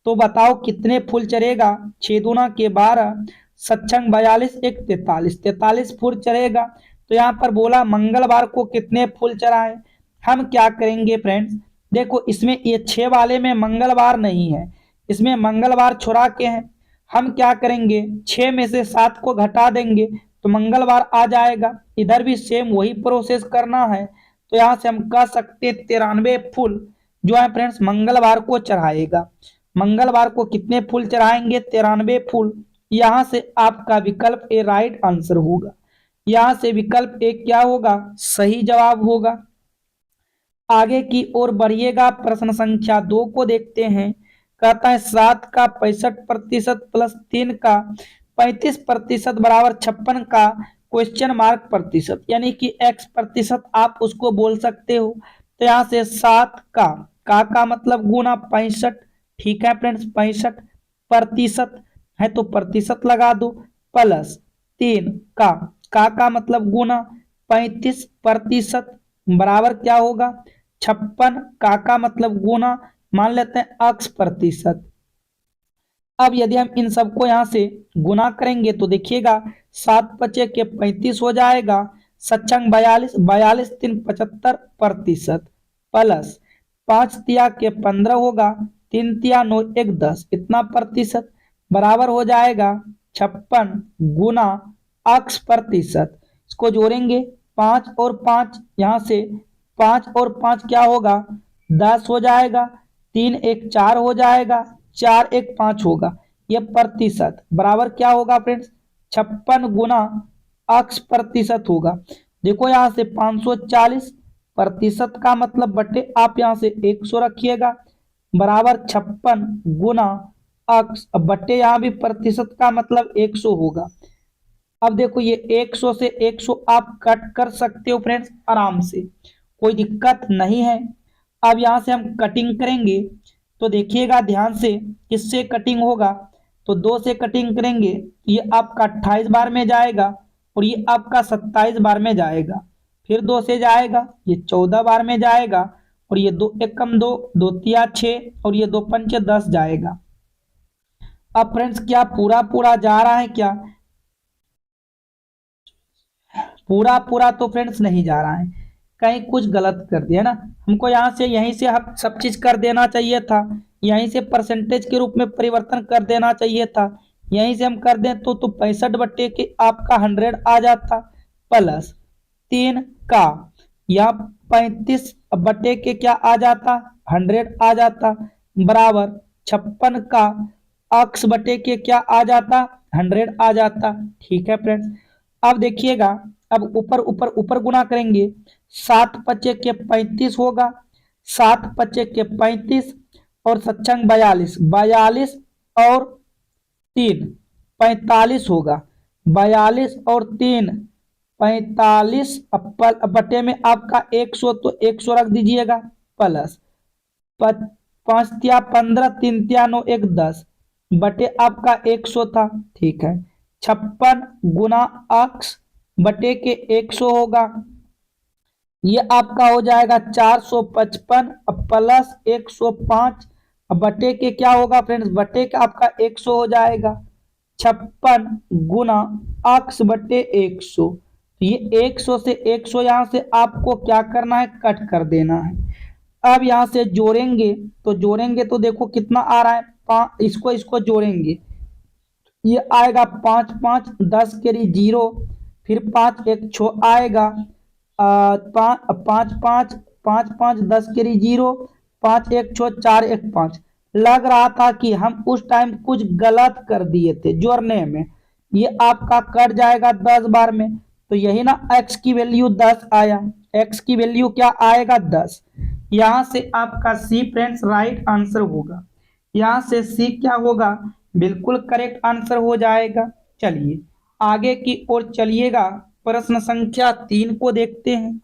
तो बताओ कितने फूल चढ़ेगा? 6 दूना के 12, 7 42, 1 43, 43 फूल चढ़ेगा। तो यहाँ पर बोला मंगलवार को कितने फूल चढ़ाए। हम क्या करेंगे फ्रेंड्स, देखो इसमें ये 6 वाले में मंगलवार नहीं है, इसमें मंगलवार छुड़ा के हैं। हम क्या करेंगे, 6 में से 7 को घटा देंगे तो मंगलवार आ जाएगा। इधर भी सेम वही प्रोसेस करना है। तो यहाँ से हम कह सकते 93 फूल जो है फ्रेंड्स मंगलवार को चढ़ाएगा। मंगलवार को कितने फूल चढ़ाएंगे? 93 फूल। यहाँ से आपका विकल्प ए राइट आंसर होगा। यहाँ से विकल्प ए क्या होगा? सही जवाब होगा। आगे की ओर बढ़िएगा, प्रश्न संख्या 2 को देखते हैं। कहता है 7 का 65% प्लस 3 का 35% बराबर 56 का क्वेश्चन मार्क प्रतिशत, यानी कि x प्रतिशत आप उसको बोल सकते हो। तो यहाँ से 7 का मतलब गुना 65, ठीक है फ्रेंड्स, 65 प्रतिशत है तो प्रतिशत लगा दो, प्लस 3 का मतलब गुना 35% बराबर क्या होगा? 56 का मतलब गुना मान लेते हैं x प्रतिशत। अब यदि हम इन सबको यहां से गुना करेंगे तो देखिएगा 7 पचे के 35 हो जाएगा, 7 42, 42 3 75% प्लस 5 तिया के 15 होगा, 3 तिया 9 1 10, इतना प्रतिशत बराबर हो जाएगा 56 गुना x प्रतिशत। इसको जोड़ेंगे 5 और 5, यहाँ से 5 और 5 क्या होगा? 10 हो जाएगा, 3 1 4 हो जाएगा, 4 1 5 होगा। ये प्रतिशत बराबर क्या होगा फ्रेंड्स? 56 गुना x प्रतिशत होगा। देखो यहाँ से 540 प्रतिशत का मतलब बटे आप यहाँ से 100 रखिएगा, बराबर 56 गुना x, बटे यहाँ भी प्रतिशत का मतलब 100 होगा। अब देखो ये 100 से 100 आप कट कर सकते हो फ्रेंड्स आराम से, कोई दिक्कत नहीं है। अब यहाँ से हम कटिंग करेंगे तो देखिएगा ध्यान से, किससे कटिंग होगा? तो 2 से कटिंग करेंगे, ये आपका 28 बार में जाएगा और ये आपका 27 बार में जाएगा। फिर 2 से जाएगा, ये 14 बार में जाएगा और ये 2 एकम 2, 2 तिया 6 और ये 2 पंचे 10 जाएगा। अब फ्रेंड्स क्या पूरा जा रहा है क्या? पूरा तो फ्रेंड्स नहीं जा रहा है, कहीं कुछ गलत कर दिया ना। हमको यहाँ से यहीं से हम सब चीज कर देना चाहिए था, यहीं से परसेंटेज के रूप में परिवर्तन कर देना चाहिए था। यहीं से हम कर दें तो 65 बटे के आपका 100 आ जाता, प्लस 3 का या 35 बटे के क्या आ जाता? 100 आ जाता, बराबर 56 का x बटे के क्या आ जाता? 100 आ जाता। ठीक है फ्रेंड्स, अब देखिएगा, अब ऊपर गुना करेंगे, 7 पचे के 35 होगा, 7 पचे के 35 और सक्षम 42, 42 और 3 45 होगा। 42 और 3 45 बटे में आपका 100, तो 100 रख दीजिएगा प्लस 5 3 9 1 10 बटे आपका 100 था। ठीक है, 56 गुना अक्स बटे के 100 होगा। ये आपका हो जाएगा 455 प्लस 105 बटे के क्या होगा फ्रेंड्स, बटे का आपका 100 हो जाएगा। 56 गुना अक्स बटे 100, तो ये 100 से 100 यहाँ से आपको क्या करना है, कट कर देना है। अब यहाँ से जोड़ेंगे तो देखो कितना आ रहा है, इसको जोड़ेंगे, ये आएगा 5 5 10 केरी 0, फिर 5 1 6 आएगा, 5 5 5 5 10 केरी 0, 5 1 6 4 1 5। लग रहा था कि हम उस टाइम कुछ गलत कर दिए थे जोड़ने में, ये आपका कट जाएगा 10 बार में, तो यही ना x की वैल्यू 10 आया, x की वैल्यू क्या आएगा 10। यहाँ से आपका सी फ्रेंड्स राइट आंसर होगा, यहाँ से सी क्या होगा, बिल्कुल करेक्ट आंसर हो जाएगा। चलिए आगे की ओर चलिएगा, प्रश्न संख्या 3 को देखते हैं।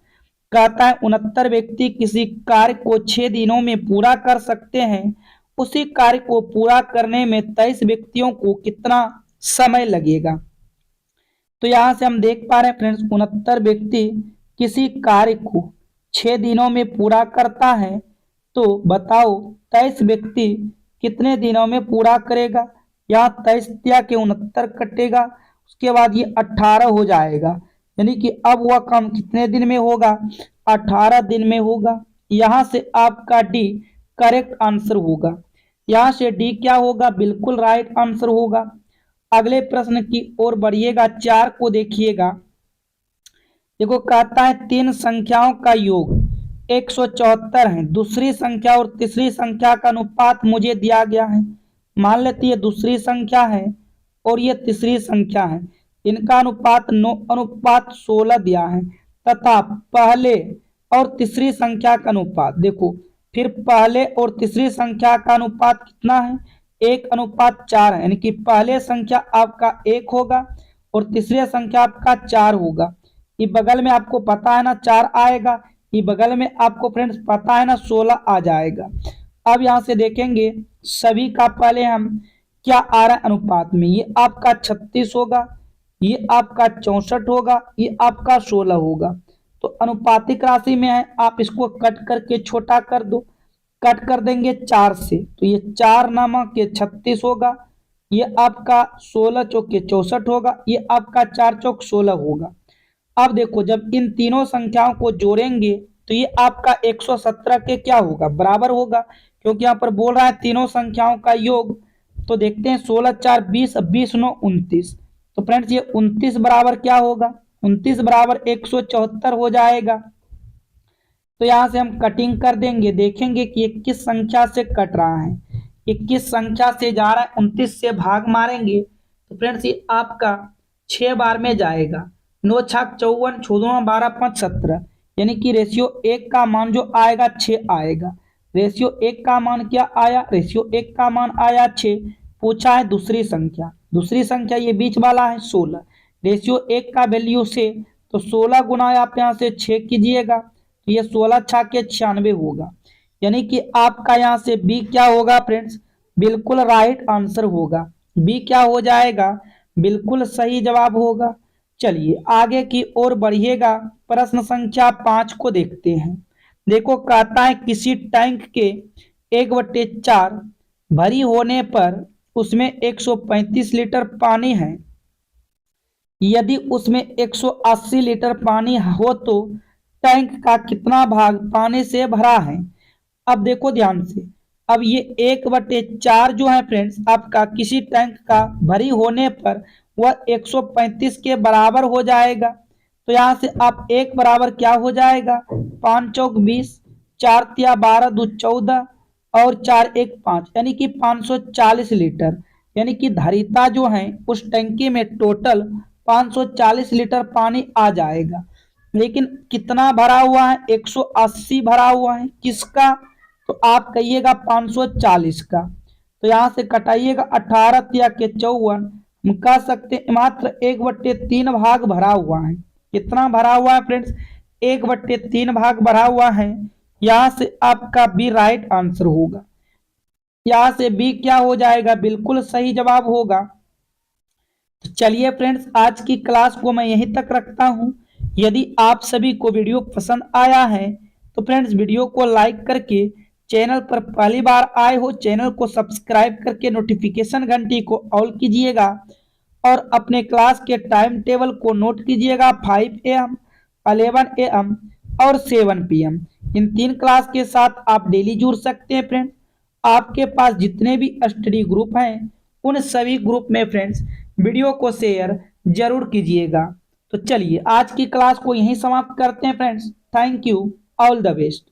कहता है 69 व्यक्ति किसी कार्य को 6 दिनों में पूरा कर सकते हैं, उसी कार्य को पूरा करने में 23 व्यक्तियों को कितना समय लगेगा। तो यहां से हम देख पा रहे हैं फ्रेंड्स, 69 व्यक्ति किसी कार्य को 6 दिनों में पूरा करता है, तो बताओ 23 व्यक्ति कितने दिनों में पूरा करेगा। यहाँ 23 के 69 कटेगा, उसके बाद ये 18 हो जाएगा, यानी कि अब वह काम कितने दिन में होगा, 18 दिन में होगा। यहाँ से आपका डी करेक्ट आंसर होगा, यहाँ से डी क्या होगा, बिल्कुल राइट आंसर होगा। अगले प्रश्न की ओर बढ़िएगा, 4 को देखिएगा। देखो कहता है 3 संख्याओं का योग 174 है, दूसरी संख्या और तीसरी संख्या का अनुपात मुझे दिया गया है। मान लेते ये दूसरी संख्या है और ये तीसरी संख्या है, इनका अनुपात 9:16 दिया है, तथा पहले और तीसरी संख्या का अनुपात, देखो फिर पहले और तीसरी संख्या का अनुपात कितना है, 1:4 है, यानी कि पहले संख्या आपका 1 होगा और तीसरी संख्या आपका 4 होगा। ये बगल में आपको पता है ना 4 आएगा, ये बगल में आपको फ्रेंड्स पता है ना 16 आ जाएगा। अब यहाँ से देखेंगे सभी का पहले हम क्या आ रहा है अनुपात में, ये आपका 36 होगा, ये आपका 64 होगा, ये आपका 16 होगा। तो अनुपातिक राशि में है, आप इसको कट करके छोटा कर दो, कट कर देंगे 4 से, तो ये 4 नामक के 36 होगा, ये आपका 16 चौके 64 होगा, ये आपका 4 चौक 16 होगा। अब देखो जब इन तीनों संख्याओं को जोड़ेंगे तो ये आपका 117 के क्या होगा, बराबर होगा, क्योंकि यहाँ पर बोल रहा है तीनों संख्याओं का योग। तो देखते हैं 16 4 20, 20 9 29, तो फ्रेंड्स ये 29 बराबर क्या होगा, 29 बराबर 174 हो जाएगा। तो यहाँ से हम कटिंग कर देंगे, देखेंगे कि 21 संख्या से कट रहा है, 21 संख्या से जा रहा है, 29 से भाग मारेंगे तो फ्रेंड्स ये आपका 6 बार में जाएगा, 9 छक 54, 14 12 5 17, यानी कि रेशियो 1 का मान जो आएगा 6 आएगा। रेशियो 1 का मान क्या आया, रेशियो 1 का मान आया 6। पूछा है दूसरी संख्या ये बीच वाला है 16, रेशियो 1 का वैल्यू से, तो 16 गुना आप यहाँ से 6 कीजिएगा, तो ये 16 छके 96 होगा, यानी कि आपका यहाँ से बी क्या होगा फ्रेंड्स, बिल्कुल राइट आंसर होगा। बी क्या हो जाएगा, बिल्कुल सही जवाब होगा। चलिए आगे की ओर बढ़िएगा, प्रश्न संख्या 5 को देखते हैं। देखो कहता है किसी टैंक के 1/4 भरी होने पर उसमें 135 लीटर पानी है, यदि उसमें 180 लीटर पानी हो तो टैंक का कितना भाग पानी से भरा है। अब देखो ध्यान से, अब ये 1/4 जो है फ्रेंड्स आपका किसी टैंक का भरी होने पर वह 135 के बराबर हो जाएगा। तो यहाँ से आप 1 बराबर क्या हो जाएगा, 5 चौक 20, 4 तिया 12 2 14 और 4 1 5, यानी कि 540 लीटर, यानी कि धारिता जो है उस टंकी में टोटल 540 लीटर पानी आ जाएगा। लेकिन कितना भरा हुआ है, 180 भरा हुआ है, किसका, तो आप कहिएगा 540 का। तो यहाँ से कटाइएगा 18 तिया के 54। हम कह सकते हैं मात्र 1/3 भाग भरा हुआ है। कितना भरा हुआ है फ्रेंड्स? 1/3 भाग भरा हुआ है। यहाँ से आपका बी राइट आंसर होगा। यहाँ से बी क्या हो जाएगा? बिल्कुल सही जवाब होगा। तो चलिए फ्रेंड्स, आज की क्लास को मैं यहीं तक रखता हूं। यदि आप सभी को वीडियो पसंद आया है तो फ्रेंड्स वीडियो को लाइक करके, चैनल पर पहली बार आए हो चैनल को सब्सक्राइब करके नोटिफिकेशन घंटी को ऑल कीजिएगा और अपने क्लास के टाइम टेबल को नोट कीजिएगा। 5 AM, 11 AM और 7 PM इन 3 क्लास के साथ आप डेली जुड़ सकते हैं फ्रेंड्स। आपके पास जितने भी स्टडी ग्रुप हैं उन सभी ग्रुप में फ्रेंड्स वीडियो को शेयर जरूर कीजिएगा। तो चलिए आज की क्लास को यहीं समाप्त करते हैं friends. Thank you, all the best.